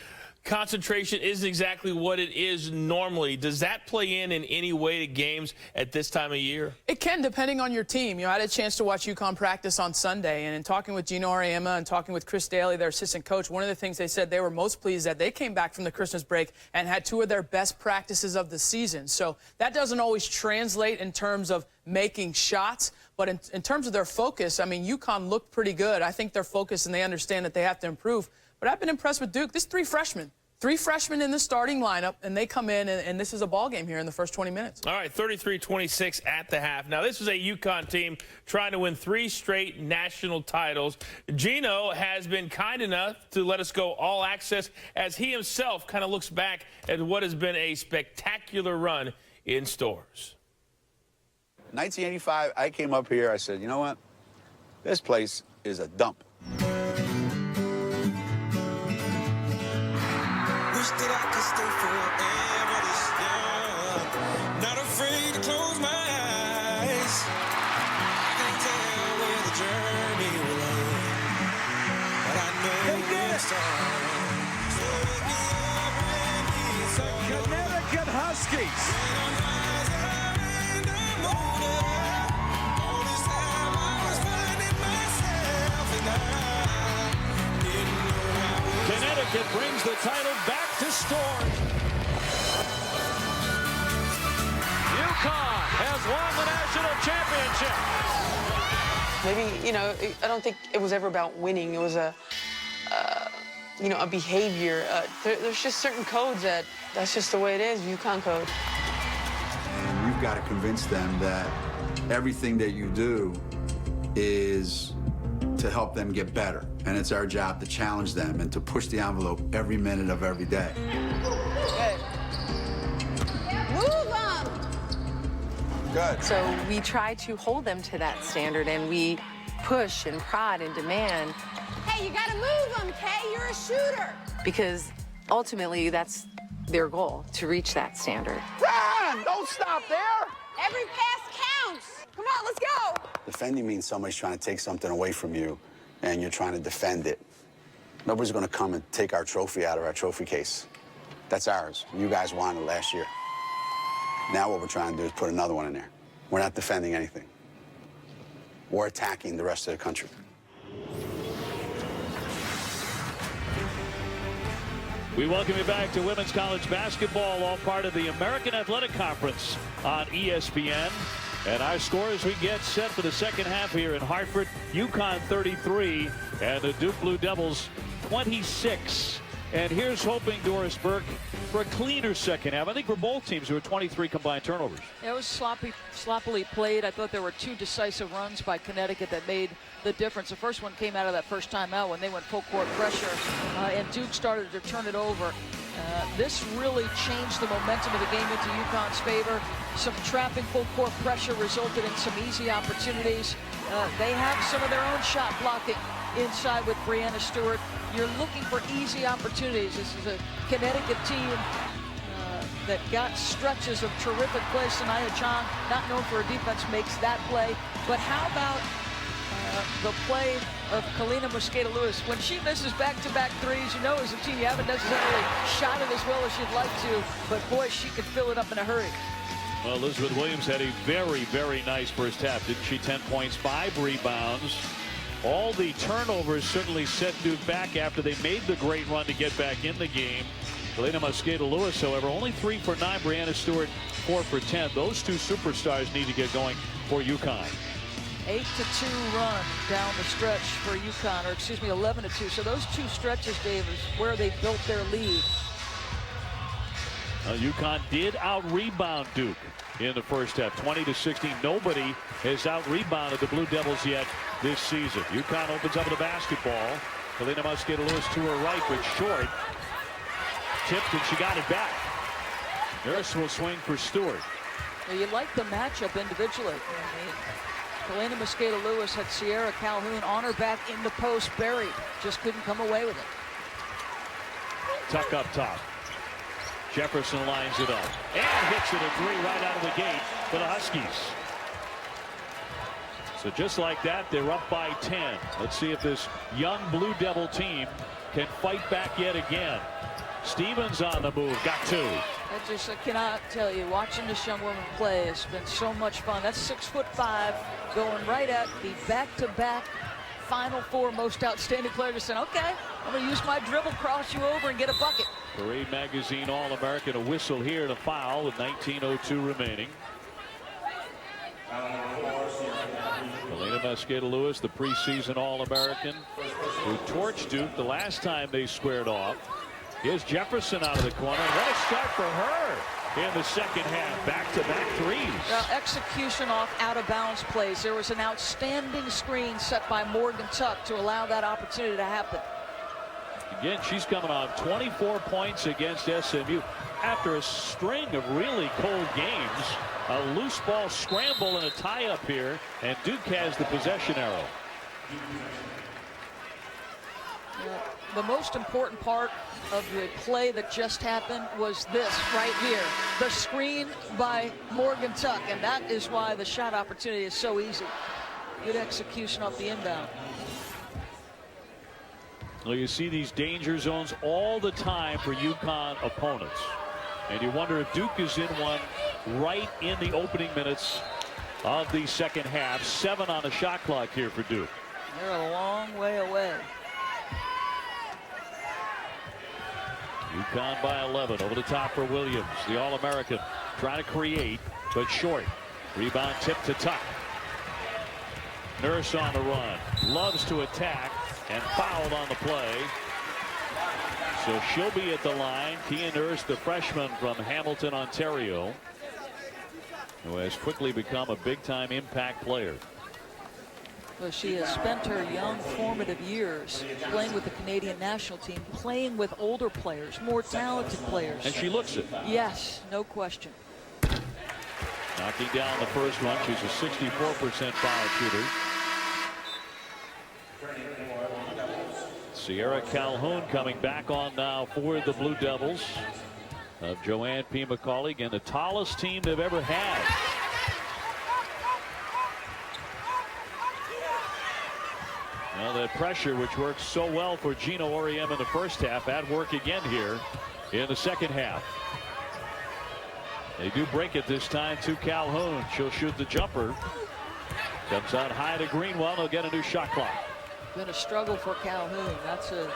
concentration isn't exactly what it is normally. Does that play in any way to games at this time of year?
It can, depending on your team. You know, I had a chance to watch UConn practice on Sunday, and in talking with Gino Auriemma and talking with Chris Daly, their assistant coach, one of the things they said they were most pleased that they came back from the Christmas break and had two of their best practices of the season. So that doesn't always translate in terms of making shots, but in terms of their focus, I mean, UConn looked pretty good. I think they're focused and they understand that they have to improve. But I've been impressed with Duke. This three freshmen in the starting lineup, and they come in, and this is a ball game here in the first 20 minutes.
All right, 33-26 at the half. Now, this is a UConn team trying to win 3 straight national titles. Gino has been kind enough to let us go all access as he himself kind of looks back at what has been a spectacular run in Storrs.
1985, I came up here, I said, you know what? This place is a dump.
Wish that I could stay forever this young. Not afraid to close my eyes. I can tell where the journey will end, but I know it's time. So wake me up when it's all
Connecticut Huskies.
all this time I was finding myself, and I didn't know I was.
Connecticut brings the title back to Storrs. UConn has won the national championship.
Maybe, you know, I don't think it was ever about winning. It was a behavior. There's just certain codes that's just the way it is, UConn code.
And you've got to convince them that everything that you do is to help them get better. And it's our job to challenge them and to push the envelope every minute of every day.
Hey. Move them!
Good.
So we try to hold them to that standard, and we push and prod and demand.
Hey, you gotta move them, Kay. You're a shooter.
Because ultimately, that's their goal, to reach that standard.
Run! Don't stop there!
Every pass counts. Come on, let's go.
Defending means somebody's trying to take something away from you, and you're trying to defend it. Nobody's going to come and take our trophy out of our trophy case. That's ours. You guys won it last year. Now what we're trying to do is put another one in there. We're not defending anything. We're attacking the rest of the country.
We welcome you back to women's college basketball, all part of the American Athletic Conference on ESPN. And our score as we get set for the second half here in Hartford, UConn 33 and the Duke Blue Devils 26. And here's hoping, Doris Burke, for a cleaner second half. I think for both teams, there were 23 combined turnovers.
It was sloppily played. I thought there were 2 decisive runs by Connecticut that made the difference. The first one came out of that first timeout when they went full court pressure, and Duke started to turn it over. This really changed the momentum of the game into UConn's favor. Some trapping full court pressure resulted in some easy opportunities. They have some of their own shot blocking inside with Brianna Stewart. You're looking for easy opportunities. This is a Connecticut team that got stretches of terrific plays. Sanaya Chong, not known for her defense, makes that play. But how about the play of Kalina Mosqueda-Lewis? When she misses back-to-back threes, you know as a team you haven't necessarily shot it as well as you'd like to, but boy, she could fill it up in a hurry.
Well, Elizabeth Williams had a very, very nice first half, didn't she? 10 points, 5 rebounds. All the turnovers certainly set Duke back after they made the great run to get back in the game. Kalina Mosqueda-Lewis, however, only 3 for 9. Brianna Stewart, 4 for 10. Those two superstars need to get going for UConn.
8-2 run down the stretch for UConn, or excuse me, 11-2. So those two stretches, Dave, is where they built their lead.
UConn did out-rebound Duke in the first half, 20-16. Nobody has out-rebounded the Blue Devils yet this season. UConn opens up the basketball. Helena Mosqueda-Lewis to her right, but short. Tipped, and she got it back. Nurse will swing for Stewart.
Now, you like the matchup individually. Helena Mosqueda-Lewis had Sierra Calhoun on her back in the post, buried. Just couldn't come away with it.
Tuck up top. Jefferson lines it up and hits it a three right out of the gate for the Huskies. So just like that, they're up by 10. Let's see if this young Blue Devil team can fight back yet again. Stevens on the move, got two.
I cannot tell you, watching this young woman play has been so much fun. That's 6'5", going right at the back-to-back Final Four most outstanding player. Just saying, okay, I'm going to use my dribble, cross you over, and get a bucket.
Parade Magazine All-American, a whistle here and a foul with 19:02 remaining. Helena Mosqueda-Lewis, the preseason All-American, who torched Duke the last time they squared off. Here's Jefferson out of the corner. What a start for her in the second half. Back-to-back threes.
Well, execution off out-of-bounds plays. There was an outstanding screen set by Morgan Tuck to allow that opportunity to happen.
Again, she's coming off 24 points against SMU after a string of really cold games. A loose ball scramble and a tie-up here, and Duke has the possession arrow.
The most important part of the play that just happened was this right here, the screen by Morgan Tuck, and that is why the shot opportunity is so easy. Good execution off the inbound.
Well, you see these danger zones all the time for UConn opponents, and you wonder if Duke is in one right in the opening minutes of the second half. 7 on the shot clock here for Duke.
They're a long way away.
UConn by 11. Over the top for Williams, the All-American, trying to create, but short. Rebound tip to Tuck. Nurse on the run, loves to attack, and fouled on the play. So she'll be at the line. Kia Nurse, the freshman from Hamilton, Ontario, who has quickly become a big-time impact player.
Well, she has spent her young formative years playing with the Canadian national team, playing with older players, more talented players.
And she looks it.
Yes, no question.
Knocking down the first one. She's a 64% foul shooter. Sierra Calhoun coming back on now for the Blue Devils of Joanne P. McCauley. Again, the tallest team they've ever had. Now that pressure, which worked so well for Gino Oriem in the first half, at work again here in the second half. They do break it this time to Calhoun. She'll shoot the jumper. Comes out high to Greenwell. They'll get a new shot clock.
Been a struggle for Calhoun. That's a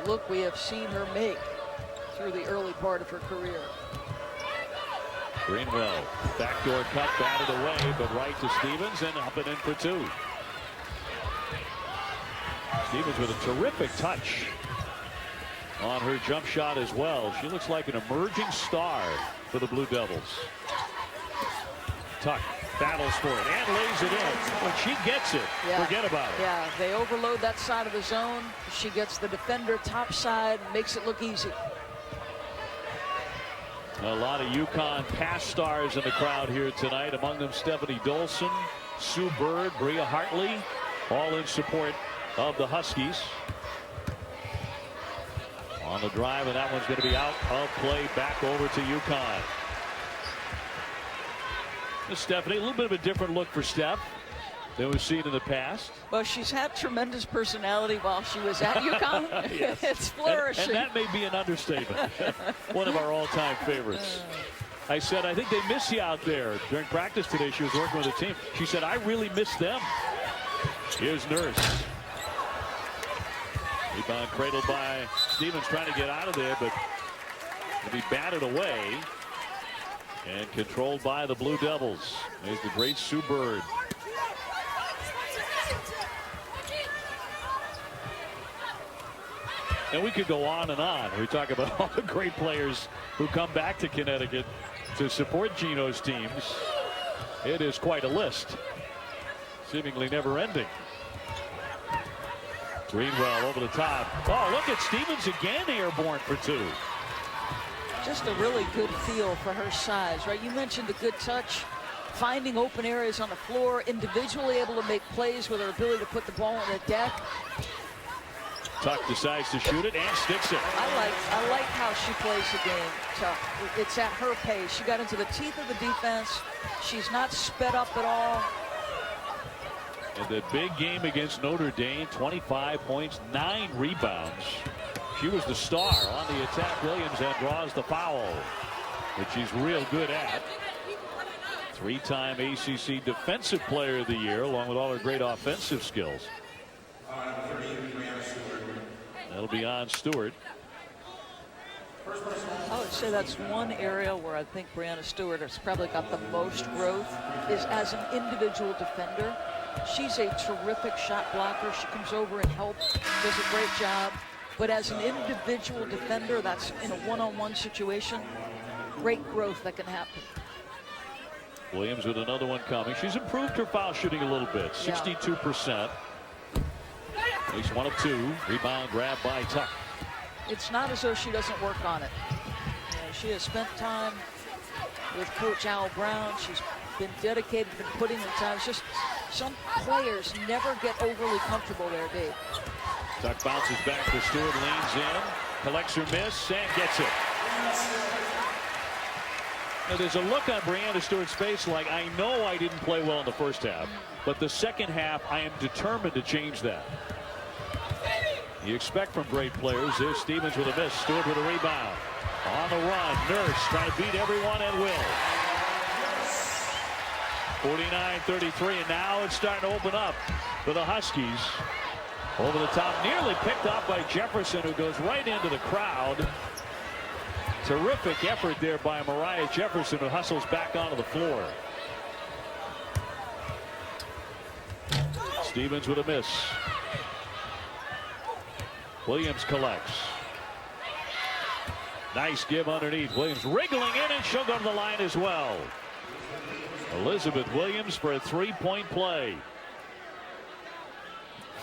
look we have seen her make through the early part of her career.
Greenwell, backdoor cut, batted away, but right to Stevens, and up and in for two. Stevens with a terrific touch on her jump shot as well. She looks like an emerging star for the Blue Devils. Tuck battles for it and lays it in. When she gets it, forget about it.
Yeah, they overload that side of the zone. She gets the defender top side, makes it look easy.
A lot of UConn pass stars in the crowd here tonight. Among them, Stephanie Dolson, Sue Bird, Bria Hartley, all in support of the Huskies. On the drive, and that one's going to be out of play, back over to UConn. Stephanie, a little bit of a different look for Steph than we've seen in the past.
Well, she's had tremendous personality while she was at UConn.
Yes.
It's flourishing.
And that may be an understatement. One of our all-time favorites. I said, I think they miss you out there. During practice today, she was working with the team. She said, I really miss them. Here's Nurse. Rebound cradled by Stevens, trying to get out of there, but it'll be batted away and controlled by the Blue Devils. There's the great Sue Bird. And we could go on and on. We talk about all the great players who come back to Connecticut to support Gino's teams. It is quite a list, seemingly never ending. Greenwell over the top. Oh, look at Stevens again, airborne for 2.
Just a really good feel for her size, right? You mentioned the good touch, finding open areas on the floor, individually able to make plays with her ability to put the ball on the deck.
Tuck decides to shoot it and sticks it.
I like how she plays the game, Tuck. It's at her pace. She got into the teeth of the defense. She's not sped up at all.
In the big game against Notre Dame, 25 points, 9 rebounds. She was the star on the attack. Williams and draws the foul, which she's real good at. 3-time ACC Defensive Player of the Year, along with all her great offensive skills. That'll be on Stewart.
I would say that's one area where I think Breanna Stewart has probably got the most growth, is as an individual defender. She's a terrific shot blocker. She comes over and helps, does a great job. But as an individual defender, that's in a one-on-one situation, great growth that can happen.
Williams with another one coming. She's improved her foul shooting a little bit, 62%. At least 1 of 2. Rebound grab by Tuck.
It's not as though she doesn't work on it. You know, she has spent time with Coach Al Brown. She's been dedicated, been putting in time. It's just some players never get overly comfortable there, Dave.
Tuck bounces back to Stewart, leans in, collects her miss, and gets it. Now, there's a look on Breanna Stewart's face like, I know I didn't play well in the first half, but the second half, I am determined to change that. You expect from great players. There's Stevens with a miss. Stewart with a rebound. On the run. Nurse trying to beat everyone and will. 49-33, and now it's starting to open up for the Huskies. Over the top, nearly picked off by Jefferson, who goes right into the crowd. Terrific effort there by Mariah Jefferson, who hustles back onto the floor. Stevens with a miss. Williams collects. Nice give underneath. Williams wriggling in, and she'll go to the line as well. Elizabeth Williams for a 3-point play.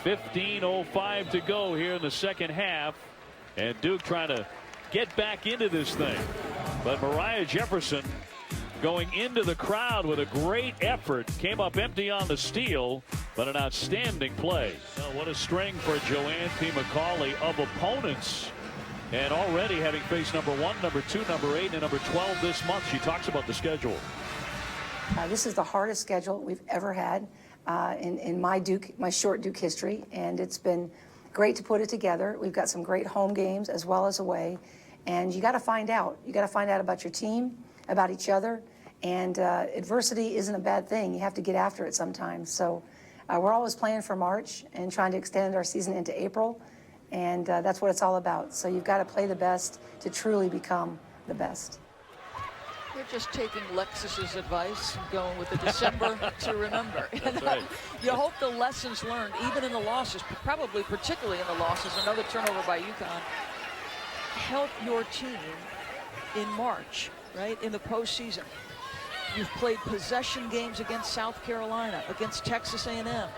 15:05 to go here in the second half, and Duke trying to get back into this thing. But Mariah Jefferson going into the crowd with a great effort. Came up empty on the steal, but an outstanding play. Well, what a string for Joanne P. McCauley of opponents. And already having faced number 1, number 2, number 8, and number 12 this month. She talks about the schedule.
This is the hardest schedule we've ever had in my short Duke history, and it's been great to put it together. We've got some great home games as well as away, and you got to find out. You got to find out about your team, about each other, and adversity isn't a bad thing. You have to get after it sometimes. So we're always playing for March and trying to extend our season into April, and that's what it's all about. So you've got to play the best to truly become the best.
You're just taking Lexus's advice and going with the December to remember. And
right.
You hope the lessons learned, even in the losses, probably particularly in the losses, another turnover by UConn, help your team in March, right, in the postseason. You've played possession games against South Carolina, against Texas A&M,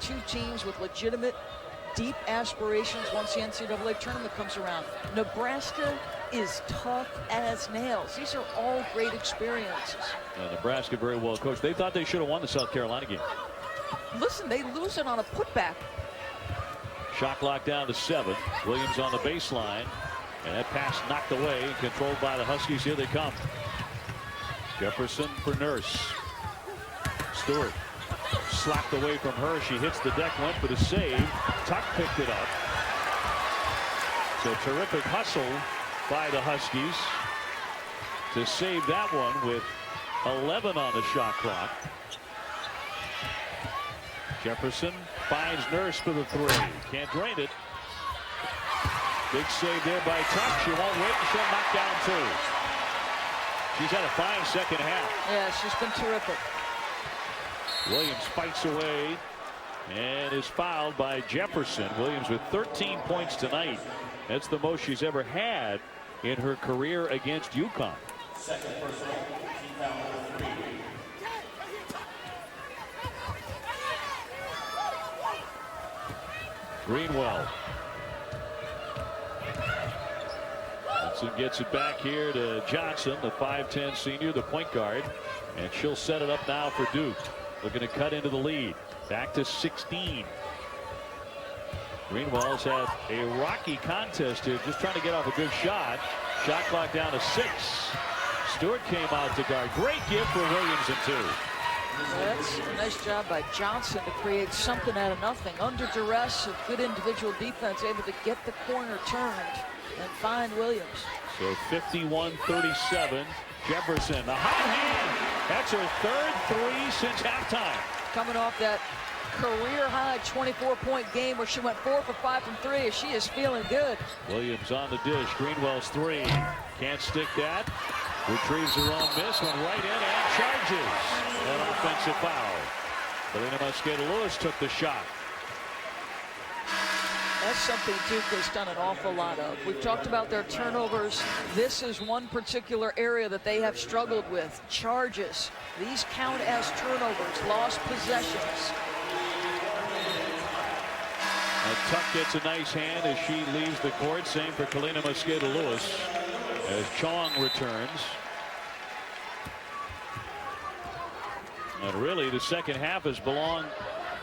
2 teams with legitimate, deep aspirations once the NCAA tournament comes around. Nebraska is tough as nails. These are all great experiences.
Nebraska very well coached. They thought they should have won the South Carolina game.
Listen, they lose it on a putback.
Shot clock down to 7. Williams on the baseline. And that pass knocked away and controlled by the Huskies. Here they come. Jefferson for Nurse. Stewart slapped away from her. She hits the deck, went for the save. Tuck picked it up. So terrific hustle by the Huskies to save that one with 11 on the shot clock. Jefferson finds Nurse for the 3. Can't drain it. Big save there by Tuck. She won't wait, and she'll knock down 2. She's had a fine second half.
Yeah, she's been terrific.
Williams fights away and is fouled by Jefferson. Williams with 13 points tonight. That's the most she's ever had in her career against UConn. Greenwell. Johnson gets it back here to Johnson, the 5'10 senior, the point guard. And she'll set it up now for Duke. Looking to cut into the lead. Back to 16. Greenwell's had a rocky contest here, just trying to get off a good shot. Shot clock down to 6. Stewart came out to guard. Great give for Williams in 2.
Well, that's a nice job by Johnson to create something out of nothing. Under duress, a good individual defense, able to get the corner turned and find Williams.
So 51-37. Jefferson, the hot hand. That's her third 3 since halftime.
Coming off that career-high 24-point game where she went 4 for 5 from 3. She is feeling good.
Williams on the dish. Greenwell's 3. Can't stick that. Retrieves her own miss. Went right in and charges. An offensive foul. Helena Mosqueda-Lewis took the shot.
That's something Duke has done an awful lot of. We've talked about their turnovers. This is one particular area that they have struggled with. Charges. These count as turnovers, lost possessions.
Tuck gets a nice hand as she leaves the court. Same for Helena Mosqueda-Lewis as Chong returns. And really, the second half has belonged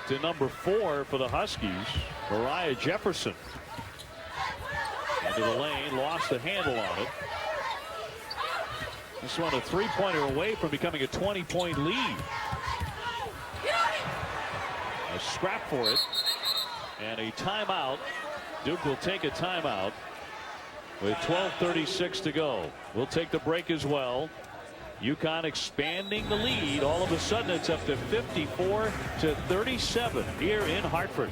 to number 4 for the Huskies, Mariah Jefferson. Into the lane, lost the handle on it. This one a 3-pointer away from becoming a 20-point lead. A scrap for it. And a timeout. Duke will take a timeout with 12:36 to go. We'll take the break as well. UConn expanding the lead. All of a sudden it's up to 54-37 here in Hartford.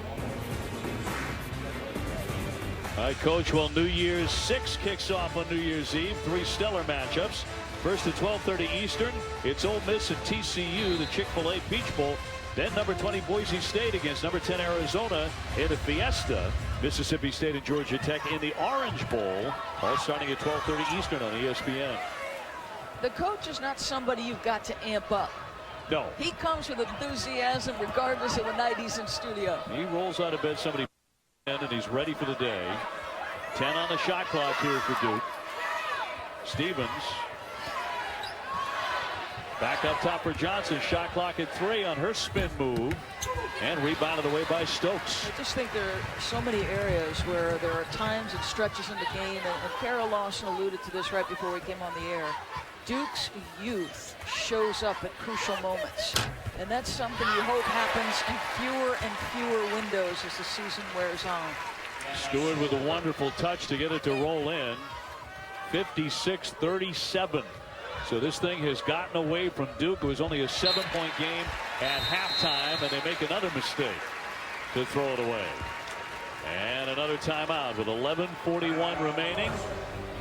All right, Coach. Well, New Year's 6 kicks off on New Year's Eve. 3 stellar matchups. First at 12:30 Eastern. It's Ole Miss and TCU, the Chick-fil-A Peach Bowl. Then number 20 Boise State against number 10 Arizona in the Fiesta. Mississippi State and Georgia Tech in the Orange Bowl. All starting at 12:30 Eastern on ESPN.
The coach is not somebody you've got to amp up.
No.
He comes with enthusiasm regardless of the night he's in studio.
He rolls out of bed, somebody, and he's ready for the day. 10 on the shot clock here for Duke. Stevens. Back up top for Johnson. Shot clock at 3 on her spin move. And rebounded away by Stokes.
I just think there are so many areas where there are times and stretches in the game, and Kara Lawson alluded to this right before we came on the air. Duke's youth shows up at crucial moments, and that's something you hope happens in fewer and fewer windows as the season wears on.
Stewart with a wonderful touch to get it to roll in. 56-37. So this thing has gotten away from Duke. It was only a 7-point game at halftime, and they make another mistake to throw it away. And another timeout with 11:41 remaining.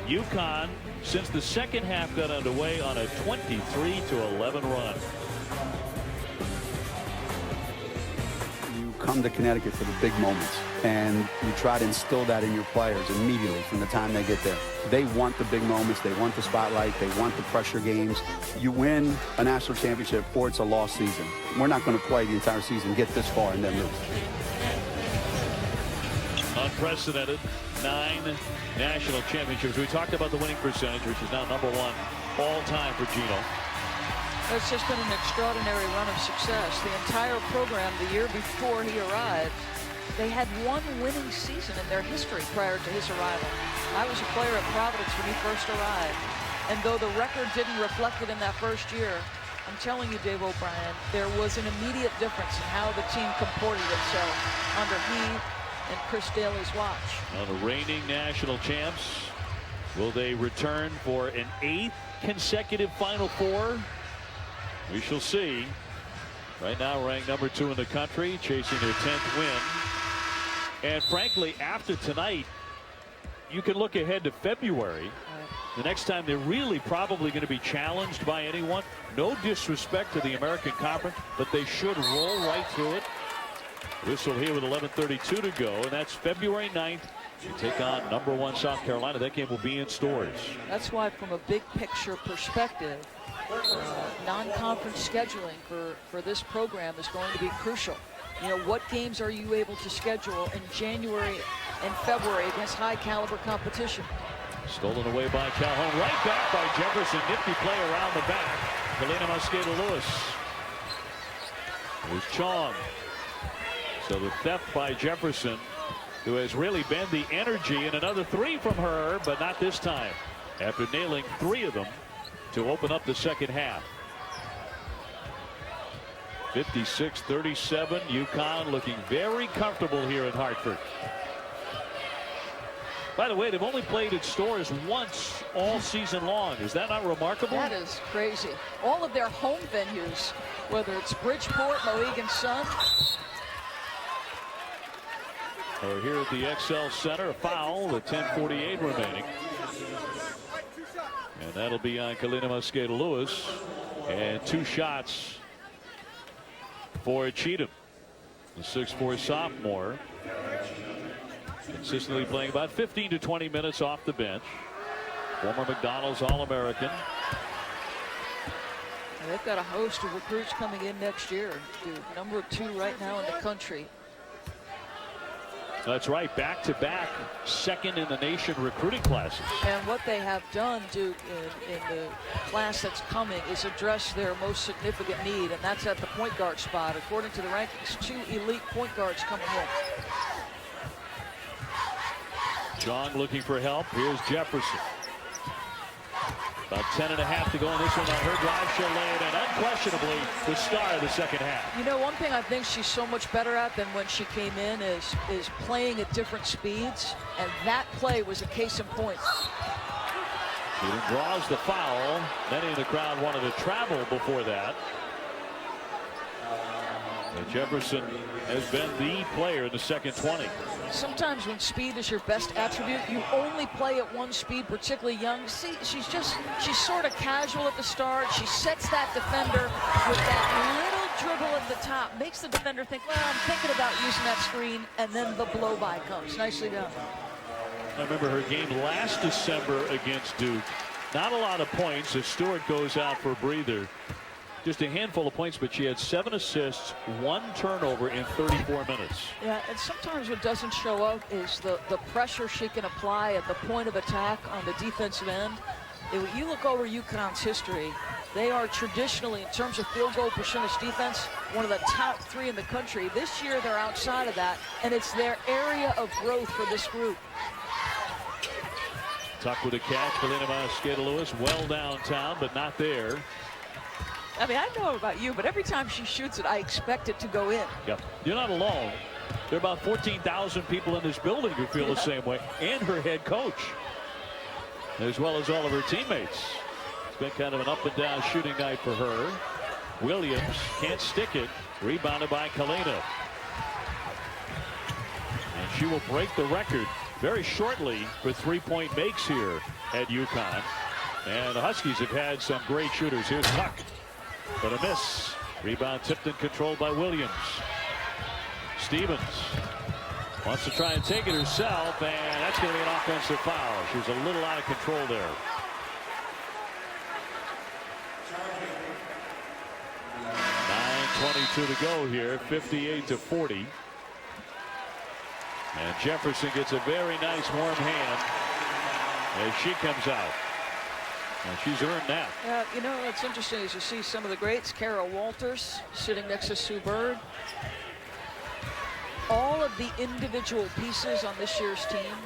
UConn, since the second half got underway, on a 23-11 run.
You come to Connecticut for the big moments, and you try to instill that in your players immediately from the time they get there. They want the big moments. They want the spotlight. They want the pressure games. You win a national championship or it's a lost season. We're not going to play the entire season, get this far, and then lose.
Unprecedented 9 national championships. We talked about the winning percentage, which is now number 1 all time for Gino.
It's just been an extraordinary run of success. The entire program the year before he arrived, they had 1 winning season in their history prior to his arrival. I was a player at Providence when he first arrived, and though the record didn't reflect it in that first year, I'm telling you, Dave O'Brien, there was an immediate difference in how the team comported itself under he and Chris Daly's watch.
Now the reigning national champs, will they return for an 8th consecutive Final Four? We shall see. Right now ranked number 2 in the country, chasing their 10th win. And frankly, after tonight, you can look ahead to February. The next time they're really probably going to be challenged by anyone. No disrespect to the American Conference, but they should roll right through it. Whistle here with 11:32 to go, and that's February 9th You take on #1 South Carolina. That game will be in stores.
That's why, from a big picture perspective, non-conference scheduling for this program is going to be crucial. You know, what games are you able to schedule in January and February against high caliber competition?
Stolen away by Calhoun. Right back by Jefferson. Nifty play around the back. Galena Mosqueda-Lewis. There's Chong. So the theft by Jefferson, who has really been the energy, and another 3 from her, but not this time. After nailing 3 of them to open up the second half. 56-37. UConn looking very comfortable here in Hartford. By the way, they've only played at stores once all season long. Is that not remarkable?
That is crazy. All of their home venues, whether it's Bridgeport, Mohegan Sun.
Or here at the XL Center, a foul with 10:48 remaining. And that'll be on Galena Mosqueda-Lewis. And 2 shots for Cheatham, the 6'4" sophomore. Consistently playing about 15 to 20 minutes off the bench. Former McDonald's All-American.
And they've got a host of recruits coming in next year. Dude, #2 right now in the country.
That's right, back-to-back second in the nation recruiting classes.
And what they have done, Duke, in the class that's coming is address their most significant need, and that's at the point guard spot. According to the rankings, 2 elite point guards coming in.
Chong looking for help. Here's Jefferson. About 10.5 to go in this one on her drive. She'll lay it in. Unquestionably the star of the second half.
You know, one thing I think she's so much better at than when she came in is playing at different speeds, and that play was a case in point.
She draws the foul. Many in the crowd wanted to travel before that. And Jefferson has been the player in the second 20.
Sometimes when speed is your best attribute, you only play at one speed, particularly young. See, she's sort of casual at the start. She sets that defender with that little dribble at the top, makes the defender think, well, I'm thinking about using that screen, and then the blow by comes. Nicely done.
I remember her game last December against Duke. Not a lot of points as Stewart goes out for a breather. Just a handful of points, but she had 7 assists, 1 turnover in 34 minutes.
Yeah, and sometimes what doesn't show up is the pressure she can apply at the point of attack on the defensive end. If you look over UConn's history, they are traditionally, in terms of field goal percentage defense, one of the top 3 in the country. This year, they're outside of that, and it's their area of growth for this group.
Tuck with a catch. Galena Mosqueda-Lewis well downtown, but not there.
I mean, I don't know about you, but every time she shoots it, I expect it to go in.
Yep. You're not alone. There are about 14,000 people in this building who feel the same way, and her head coach, as well as all of her teammates. It's been kind of an up and down shooting night for her. Williams can't stick it. Rebounded by Kalina. And she will break the record very shortly for 3-point makes here at UConn. And the Huskies have had some great shooters. Here's Tuck. But a miss. Rebound tipped and controlled by Williams. Stevens wants to try and take it herself, and that's going to be an offensive foul. She was a little out of control there. .9:22 to go here, 58-40. And Jefferson gets a very nice warm hand as she comes out. And she's earned that.
Yeah, you know, it's interesting as you see some of the greats. Kara Walters sitting next to Sue Bird. All of the individual pieces on this year's team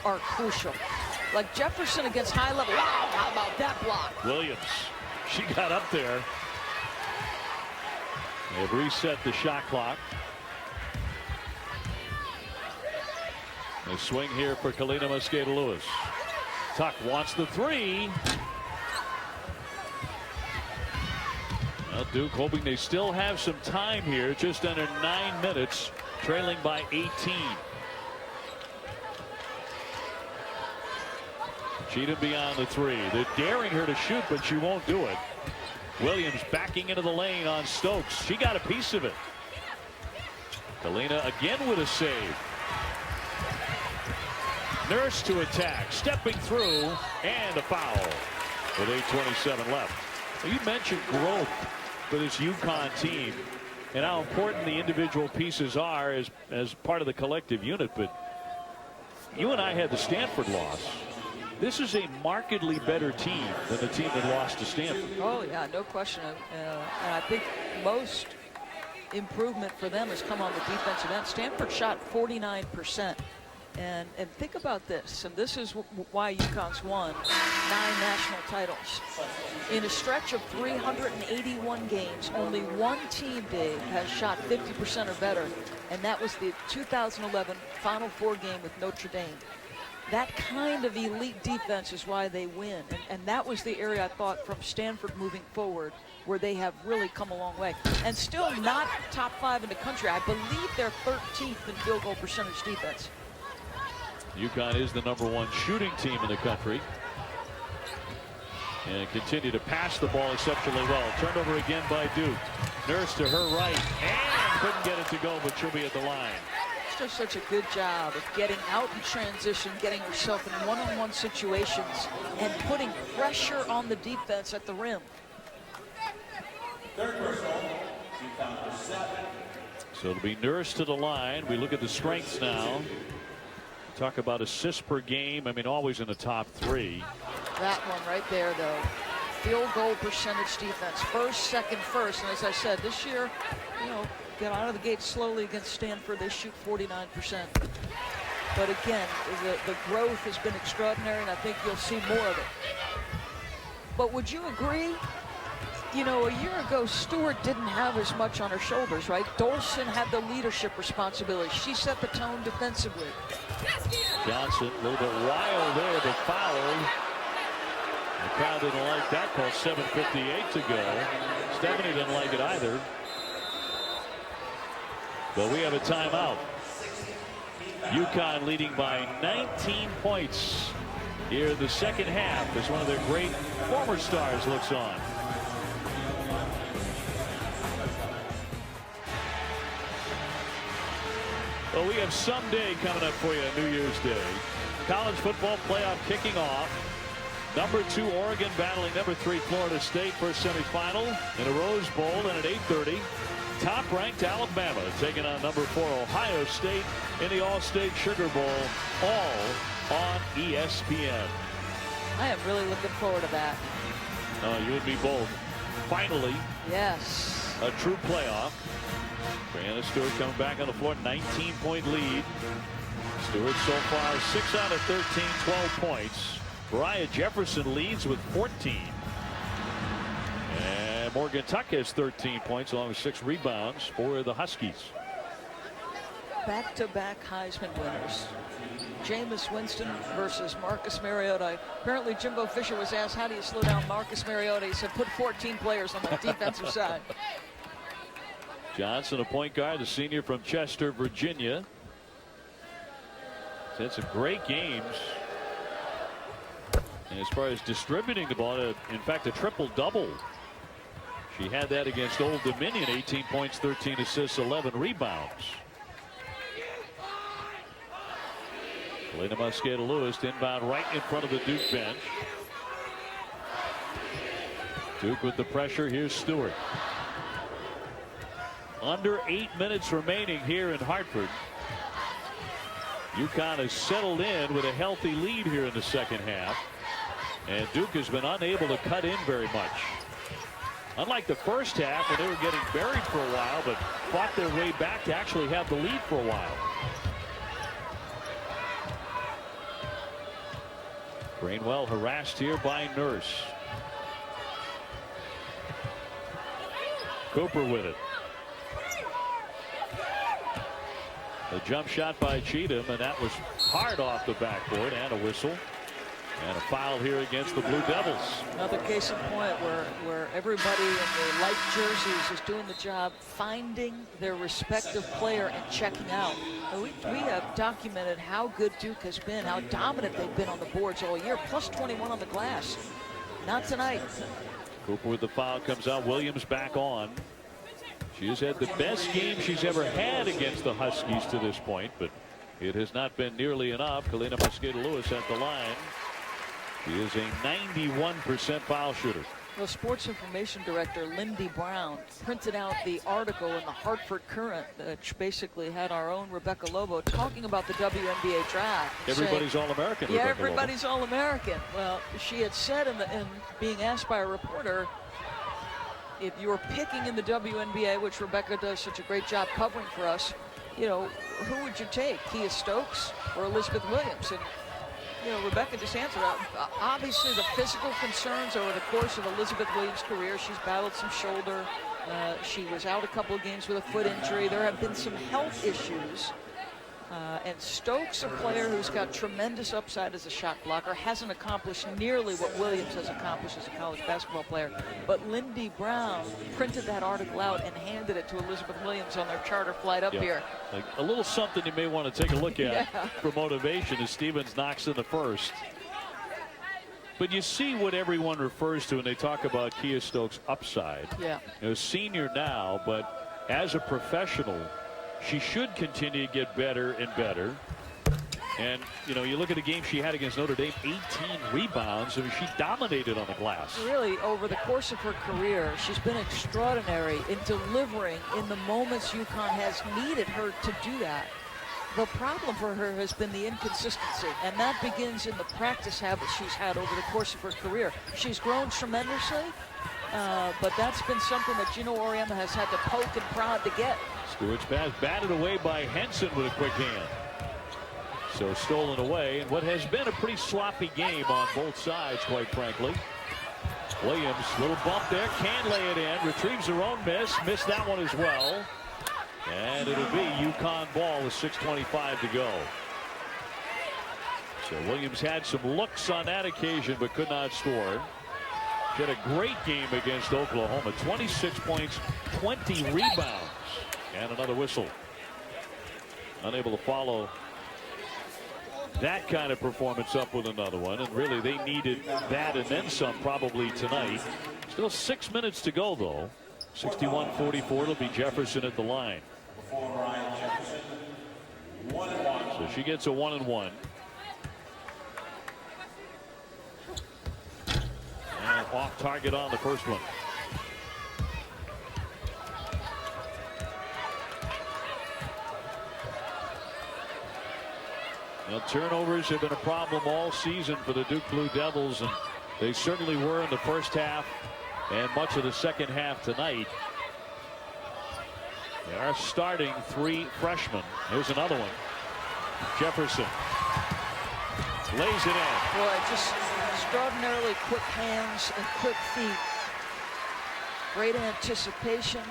are crucial. Like Jefferson against high level. Wow, how about that block?
Williams, she got up there. They've reset the shot clock. A swing here for Galena Mosqueda-Lewis. Tuck wants the 3. Well, Duke hoping they still have some time here. Just under 9 minutes, trailing by 18. Cheatham beyond the 3. They're daring her to shoot, but she won't do it. Williams backing into the lane on Stokes. She got a piece of it. Galena again with a save. Nurse to attack, stepping through, and a foul with 8:27 left. Well, you mentioned growth for this UConn team and how important the individual pieces are as part of the collective unit. But you and I had the Stanford loss. This is a markedly better team than the team that lost to Stanford.
Oh, yeah, no question. And I think most improvement for them has come on the defensive end. Stanford shot 49%. And think about this, and this is why UConn's won 9 national titles. In a stretch of 381 games, only one team, Dave, has shot 50% or better, and that was the 2011 Final Four game with Notre Dame. That kind of elite defense is why they win, and that was the area I thought from Stanford moving forward where they have really come a long way. And still not top 5 in the country. I believe they're 13th in field goal percentage defense.
UConn is the #1 shooting team in the country. And continue to pass the ball exceptionally well. Turned over again by Duke. Nurse to her right. And couldn't get it to go, but she'll be at the line.
She does such a good job of getting out in transition, getting herself in one-on-one situations, and putting pressure on the defense at the rim.
Third personal, UConn 7.
So it'll be Nurse to the line. We look at the strengths now. Talk about assists per game. I mean, always in the top 3.
That one right there, though. Field goal percentage defense. First, second, first. And as I said, this year, you know, get out of the gate slowly against Stanford. They shoot 49%. But again, the growth has been extraordinary, and I think you'll see more of it. But would you agree? You know, a year ago, Stewart didn't have as much on her shoulders, right? Dolson had the leadership responsibility. She set the tone defensively.
Johnson, a little bit wild there, but fouled. The crowd didn't like that call. 7:58 to go. Stephanie didn't like it either. But we have a timeout. UConn leading by 19 points here in the second half as one of their great former stars looks on. Well, we have some day coming up for you on New Year's Day. College football playoff kicking off. #2 Oregon battling #3 Florida State for a semifinal in a Rose Bowl, and at 8:30 top-ranked Alabama taking on #4 Ohio State in the All-State Sugar Bowl, all on ESPN.
I am really looking forward to that.
Oh, you and me both. Finally,
yes,
a true playoff. Brianna Stewart coming back on the floor, 19-point lead. Stewart so far 6 out of 13, 12 points. Mariah Jefferson leads with 14. And Morgan Tuck has 13 points along with 6 rebounds for the Huskies.
Back-to-back Heisman winners. Jameis Winston versus Marcus Mariota. Apparently Jimbo Fisher was asked, how do you slow down Marcus Mariota? He said, put 14 players on the defensive side.
Johnson, a point guard, the senior from Chester, Virginia. He's had some great games. And as far as distributing the ball, in fact, a triple-double. She had that against Old Dominion, 18 points, 13 assists, 11 rebounds. Elena Mosqueda-Lewis inbound right in front of the Duke bench. Duke with the pressure. Here's Stewart. Under 8 minutes remaining here in Hartford. UConn has settled in with a healthy lead here in the second half. And Duke has been unable to cut in very much. Unlike the first half when they were getting buried for a while, but fought their way back to actually have the lead for a while. Grainwell harassed here by Nurse. Cooper with it. A jump shot by Cheatham, and that was hard off the backboard, and a whistle. And a foul here against the Blue Devils.
Another case in point where everybody in their light jerseys is doing the job finding their respective player and checking out. We have documented how good Duke has been, how dominant they've been on the boards all year, plus 21 on the glass. Not tonight.
Cooper with the foul comes out. Williams back on. She has had the best game she's ever had against the Huskies to this point, but It has not been nearly enough. Kalina Mosqueda-Lewis at the line. She is a 91% foul shooter.
Well, sports information director Lindy Brown printed out the article in the Hartford Courant, which basically had our own Rebecca Lobo talking about the WNBA draft.
Everybody's All-American.
Yeah,
Rebecca
everybody's All-American. Well, she had said in being asked by a reporter, if you were picking in the WNBA, which Rebecca does such a great job covering for us, you know, who would you take, Kia Stokes or Elizabeth Williams? And you know, Rebecca just answered. Obviously, the physical concerns over the course of Elizabeth Williams' career. She's battled some shoulder. She was out a couple of games with a foot injury. There have been some health issues. And Stokes, a player who's got tremendous upside as a shot blocker, hasn't accomplished nearly what Williams has accomplished as a college basketball player. But Lindy Brown printed that article out and handed it to Elizabeth Williams on their charter flight up here.
Like a little something you may want to take a look at for motivation as Stevens knocks in the first. But you see what everyone refers to when they talk about Kia Stokes' upside.
Yeah.
You know, senior now, but as a professional, she should continue to get better and better. And, you know, you look at the game she had against Notre Dame, 18 rebounds. I mean, she dominated on the glass.
Really, over the course of her career, she's been extraordinary in delivering in the moments UConn has needed her to do that. The problem for her has been the inconsistency, and that begins in the practice habits she's had over the course of her career. She's grown tremendously, but that's been something that Gino Auriemma has had to poke and prod to get.
Stewart's pass batted away by Henson with a quick hand. So stolen away, and what has been a pretty sloppy game on both sides, quite frankly. Williams, little bump there, can't lay it in, retrieves her own miss, missed that one as well. And it'll be UConn ball with 6:25 to go. So Williams had some looks on that occasion, but could not score. She had a great game against Oklahoma, 26 points, 20 rebounds. And another whistle. Unable to follow that kind of performance up with another one. And really, they needed that and then some probably tonight. Still 6 minutes to go, though. 61-44. It'll be Jefferson at the line. So she gets a 1-and-1. And off target on the first one. Now, turnovers have been a problem all season for the Duke Blue Devils, and they certainly were in the first half and much of the second half tonight. They are starting 3 freshmen. Here's another one. Jefferson lays it in.
Boy, just extraordinarily quick hands and quick feet. Great anticipation.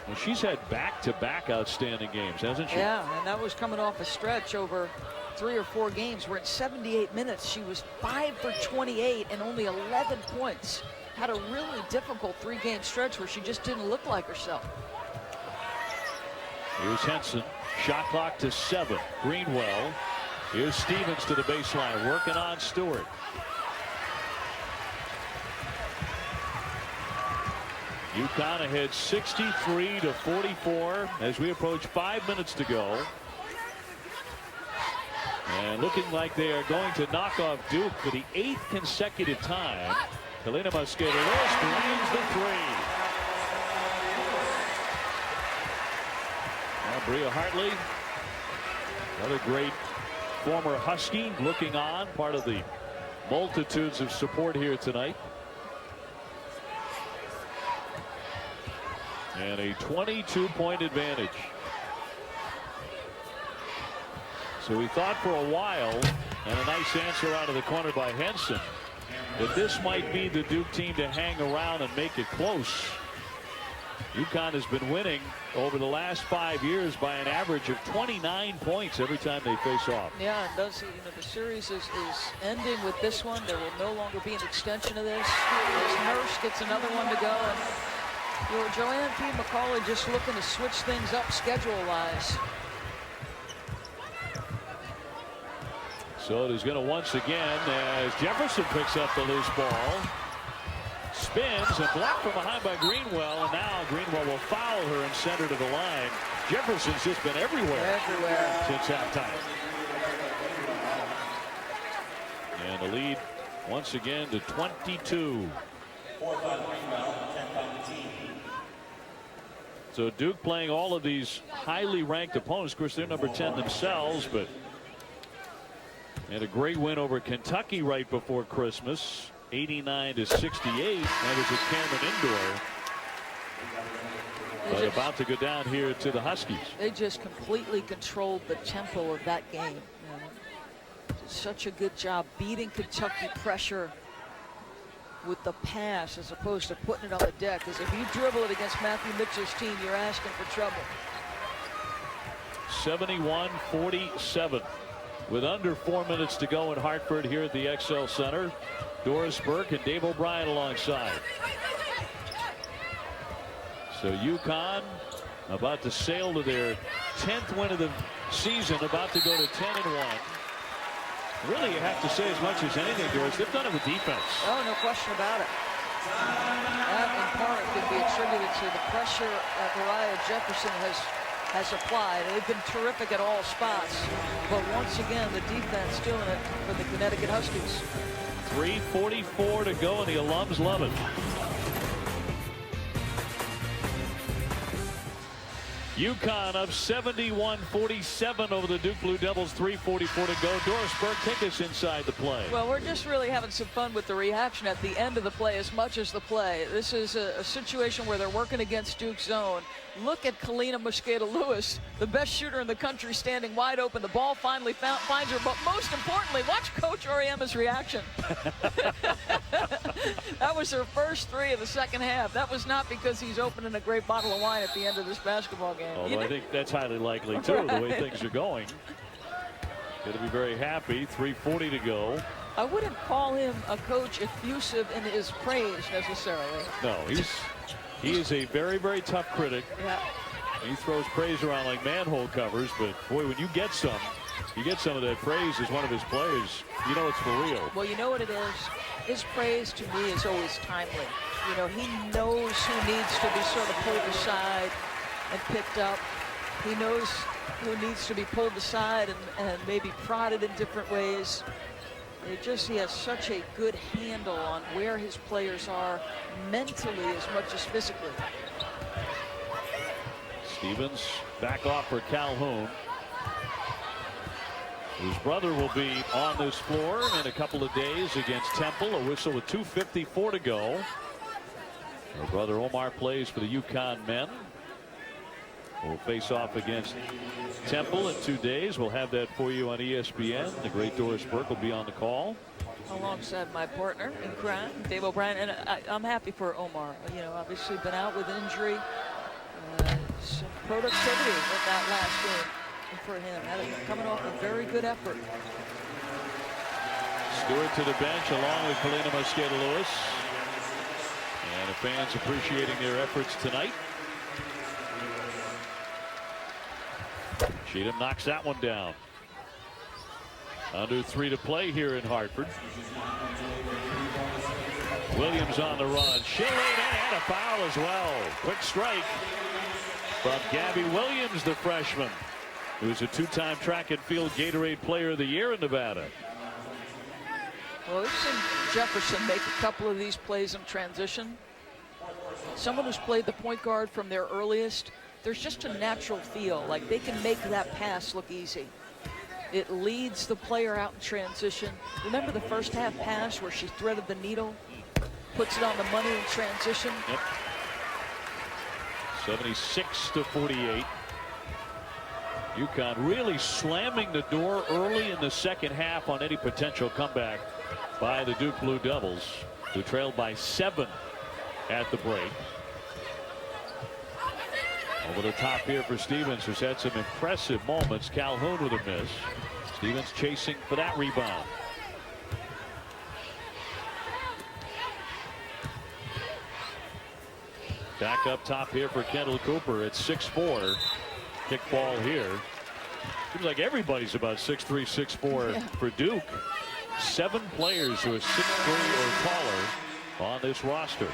Well, she's had back-to-back outstanding games, hasn't she?
Yeah, and that was coming off a stretch over 3 or 4 games where in 78 minutes she was 5 for 28 and only 11 points. Had a really difficult 3-game stretch where she just didn't look like herself.
Here's Henson. Shot clock to 7. Greenwell. Here's Stevens to the baseline, working on Stewart. UConn ahead 63-44 as we approach 5 minutes to go. And looking like they are going to knock off Duke for the 8th consecutive time. Kalina Mosqueda-Lewis drains the 3. Now Bria Hartley, another great former Husky, looking on, part of the multitudes of support here tonight. And a 22-point advantage. So we thought for a while, and a nice answer out of the corner by Henson, that this might be the Duke team to hang around and make it close. UConn has been winning over the last 5 years by an average of 29 points every time they face off.
Yeah, it does. You know, the series is ending with this one. There will no longer be an extension of this. As Nurse gets another one to go. And you know, Joanne P. McCauley just looking to switch things up schedule-wise.
So it is going to once again, as Jefferson picks up the loose ball. spins and blocked from behind by Greenwell, and now Greenwell will foul her and send her to the line. Jefferson's just been everywhere since halftime. And the lead once again to 22. So Duke playing all of these highly ranked opponents. Of course, they're number 10 themselves, but had a great win over Kentucky right before Christmas, 89-68. That was at Cameron Indoor. But about to go down here to the Huskies.
They just completely controlled the tempo of that game. Did such a good job beating Kentucky pressure with the pass as opposed to putting it on the deck. Because if you dribble it against Matthew Mitchell's team, you're asking for trouble.
71-47 with under 4 minutes to go in Hartford here at the XL Center. Doris Burke and Dave O'Brien alongside. So UConn about to sail to their 10th win of the season, about to go to 10-1. Really, you have to say as much as anything, Doris, they've done it with defense.
Oh, no question about it. That in part can be attributed to the pressure that Mariah Jefferson has applied. They've been terrific at all spots, but once again, the defense doing it for the Connecticut Huskies.
3:44 to go, and the alums love it. UConn up 71-47 over the Duke Blue Devils. 3:44 to go. Doris Burke, take us inside the play.
Well, we're just really having some fun with the reaction at the end of the play as much as the play. This is a situation where they're working against Duke's zone. Look at Kalina Mosqueda-Lewis, the best shooter in the country, standing wide open. The ball finally finds her, but most importantly, watch Coach Auriemma's reaction. That was her first three of the second half. That was not because he's opening a great bottle of wine at the end of this basketball game.
Although I think that's highly likely, too, the way things are going. Going to be very happy. 3:40 to go.
I wouldn't call him a coach effusive in his praise necessarily.
No, he is a very, very tough critic.
Yeah.
He throws praise around like manhole covers, but boy, when you get some of that praise as one of his players, you know it's for real.
Well, you know what it is? His praise to me is always timely. You know, he knows who needs to be sort of pulled aside and picked up. He knows who needs to be pulled aside and maybe prodded in different ways. He has such a good handle on where his players are mentally as much as physically.
Stevens back off for Calhoun, whose brother will be on this floor in a couple of days against Temple. A whistle with 2:54 to go. Her brother Omar plays for the UConn men. We'll face off against Temple in 2 days. We'll have that for you on ESPN. The great Doris Burke will be on the call.
Alongside my partner in crime, Dave O'Brien. And I'm happy for Omar. You know, obviously been out with injury. Some productivity with that last game for him. Coming off a very good effort.
Stewart to the bench along with Kalina Mosqueda-Lewis. And the fans appreciating their efforts tonight. Cheatham knocks that one down. Under 3 to play here in Hartford. Williams on the run. She'll lay it in, and a foul as well. Quick strike from Gabby Williams, the freshman, who's a 2-time track and field Gatorade Player of the Year in Nevada.
Well, we've seen Jefferson make a couple of these plays in transition. Someone who's played the point guard from their earliest, there's just a natural feel like they can make that pass look easy. It leads the player out in transition. Remember the first half pass where she threaded the needle, puts it on the money in transition?
Yep. 76-48. UConn really slamming the door early in the second half on any potential comeback by the Duke Blue Devils, who trailed by 7 at the break. Over the top here for Stevens, who's had some impressive moments. Calhoun with a miss. Stevens chasing for that rebound. Back up top here for Kendall Cooper at 6'4". Kick ball here. Seems like everybody's about 6'3", 6'4" for Duke. 7 players who are 6'3" or taller on this roster.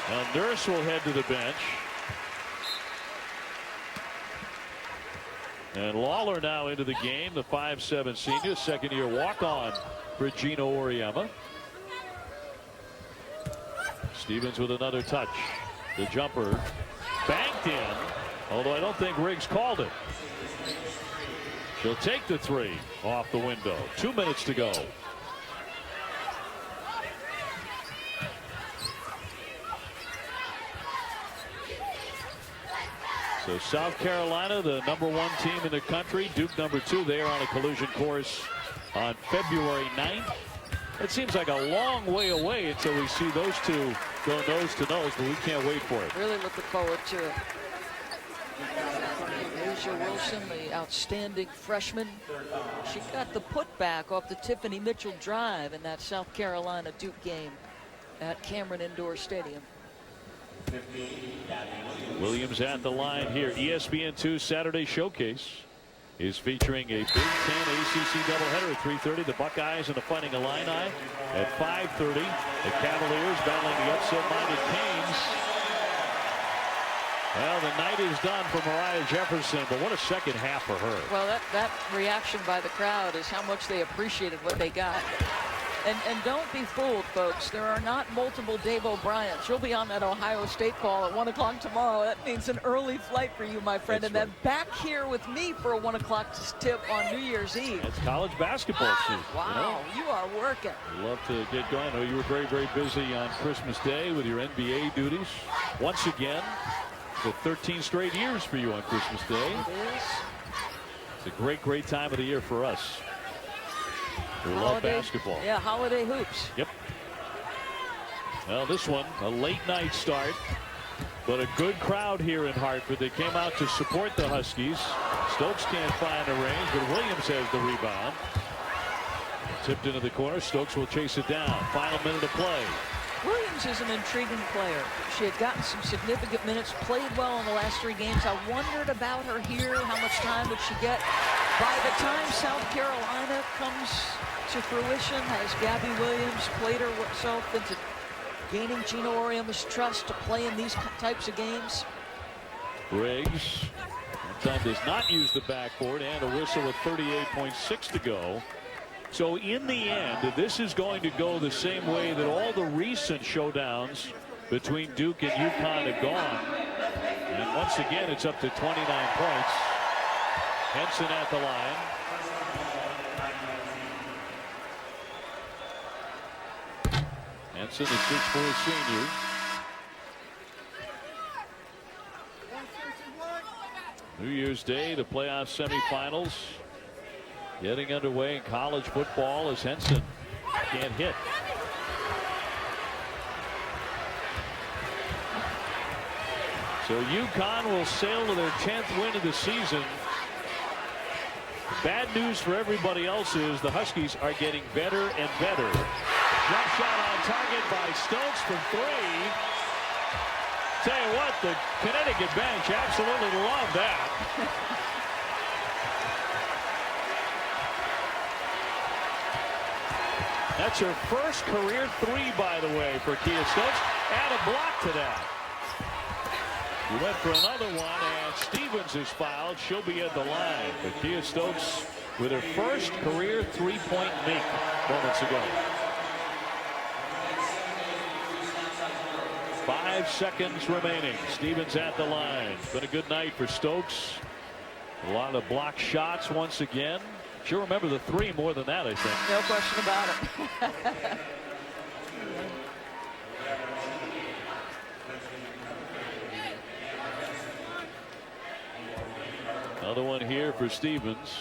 Now Nurse will head to the bench. And Lawler now into the game, the 5'7" senior, second-year walk-on for Gino Auriemma. Stevens with another touch. The jumper banked in, although I don't think Riggs called it. She'll take the three off the window. 2 minutes to go. So South Carolina, the #1 team in the country, Duke #2. They are on a collision course on February 9th. It seems like a long way away until we see those two go nose to nose, but we can't wait for it.
Really looking forward to it. Asia Wilson, the outstanding freshman. She got the putback off the Tiffany Mitchell drive in that South Carolina Duke game at Cameron Indoor Stadium.
Williams at the line here. ESPN2 Saturday Showcase is featuring a Big Ten ACC doubleheader at 3:30. The Buckeyes and the Fighting Illini at 5:30. The Cavaliers battling the upset-minded Canes. Well, the night is done for Mariah Jefferson, but what a second half for her.
Well, that reaction by the crowd is how much they appreciated what they got. And don't be fooled, folks. There are not multiple Dave O'Briens. You'll be on that Ohio State call at 1 o'clock tomorrow. That means an early flight for you, my friend.
That's
and then back here with me for a 1 o'clock tip on New Year's Eve.
It's college basketball season.
Wow, you are working.
I'd love to get going. I know you were very, very busy on Christmas Day with your NBA duties. Once again, the 13 straight years for you on Christmas Day.
It is.
It's a great, great time of the year for us. We love basketball.
Yeah, holiday hoops.
Yep. Well, this one, a late night start, but a good crowd here in Hartford. They came out to support the Huskies. Stokes can't find a range, but Williams has the rebound. Tipped into the corner. Stokes will chase it down. Final minute of play.
Williams is an intriguing player. She had gotten some significant minutes, played well in the last 3 games. I wondered about her here. How much time would she get? By the time South Carolina comes to fruition, has Gabby Williams played herself into gaining Gino Auriemma's trust to play in these types of games?
Riggs that time does not use the backboard, and a whistle with 38.6 to go. So in the end, this is going to go the same way that all the recent showdowns between Duke and UConn have gone. And once again, it's up to 29 points. Henson at the line. Henson, the 6'4" senior. New Year's Day, the playoff semifinals. Getting underway in college football as Henson can't hit. So UConn will sail to their 10th win of the season. Bad news for everybody else is the Huskies are getting better and better. Jump shot on target by Stokes from 3. Tell you what, the Connecticut bench absolutely loved that. That's her first career 3, by the way, for Kia Stokes. Add a block to that. We went for another one, and Stevens is fouled. She'll be at the line. But Kia Stokes with her first career 3-point make moments ago. 5 seconds remaining. Stevens at the line. It's been a good night for Stokes. A lot of block shots once again. She'll remember the 3 more than that, I think.
No question about it.
Another one here for Stevens,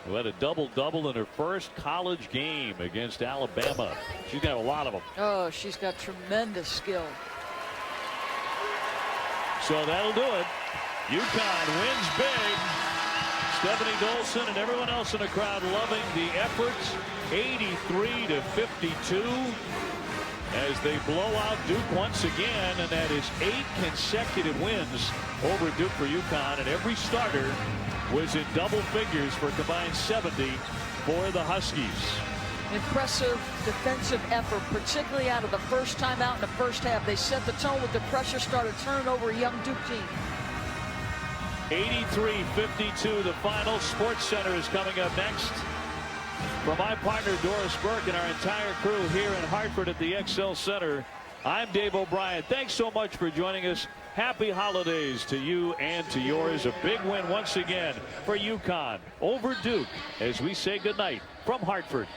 who had a double-double in her first college game against Alabama. She's got a lot of them.
Oh, she's got tremendous skill.
So that'll do it. UConn wins big. Stephanie Dolson and everyone else in the crowd loving the effort. 83-52 as they blow out Duke once again, and that is 8 consecutive wins over Duke for UConn, and every starter was in double figures for a combined 70 for the Huskies.
Impressive defensive effort, particularly out of the first time out in the first half. They set the tone with the pressure, started turning over a young Duke team.
83-52 the final. Sports Center is coming up next. For my partner Doris Burke and our entire crew here in Hartford at the XL Center, I'm Dave O'Brien. Thanks so much for joining us. Happy holidays to you and to yours. A big win once again for UConn over Duke as we say goodnight from Hartford.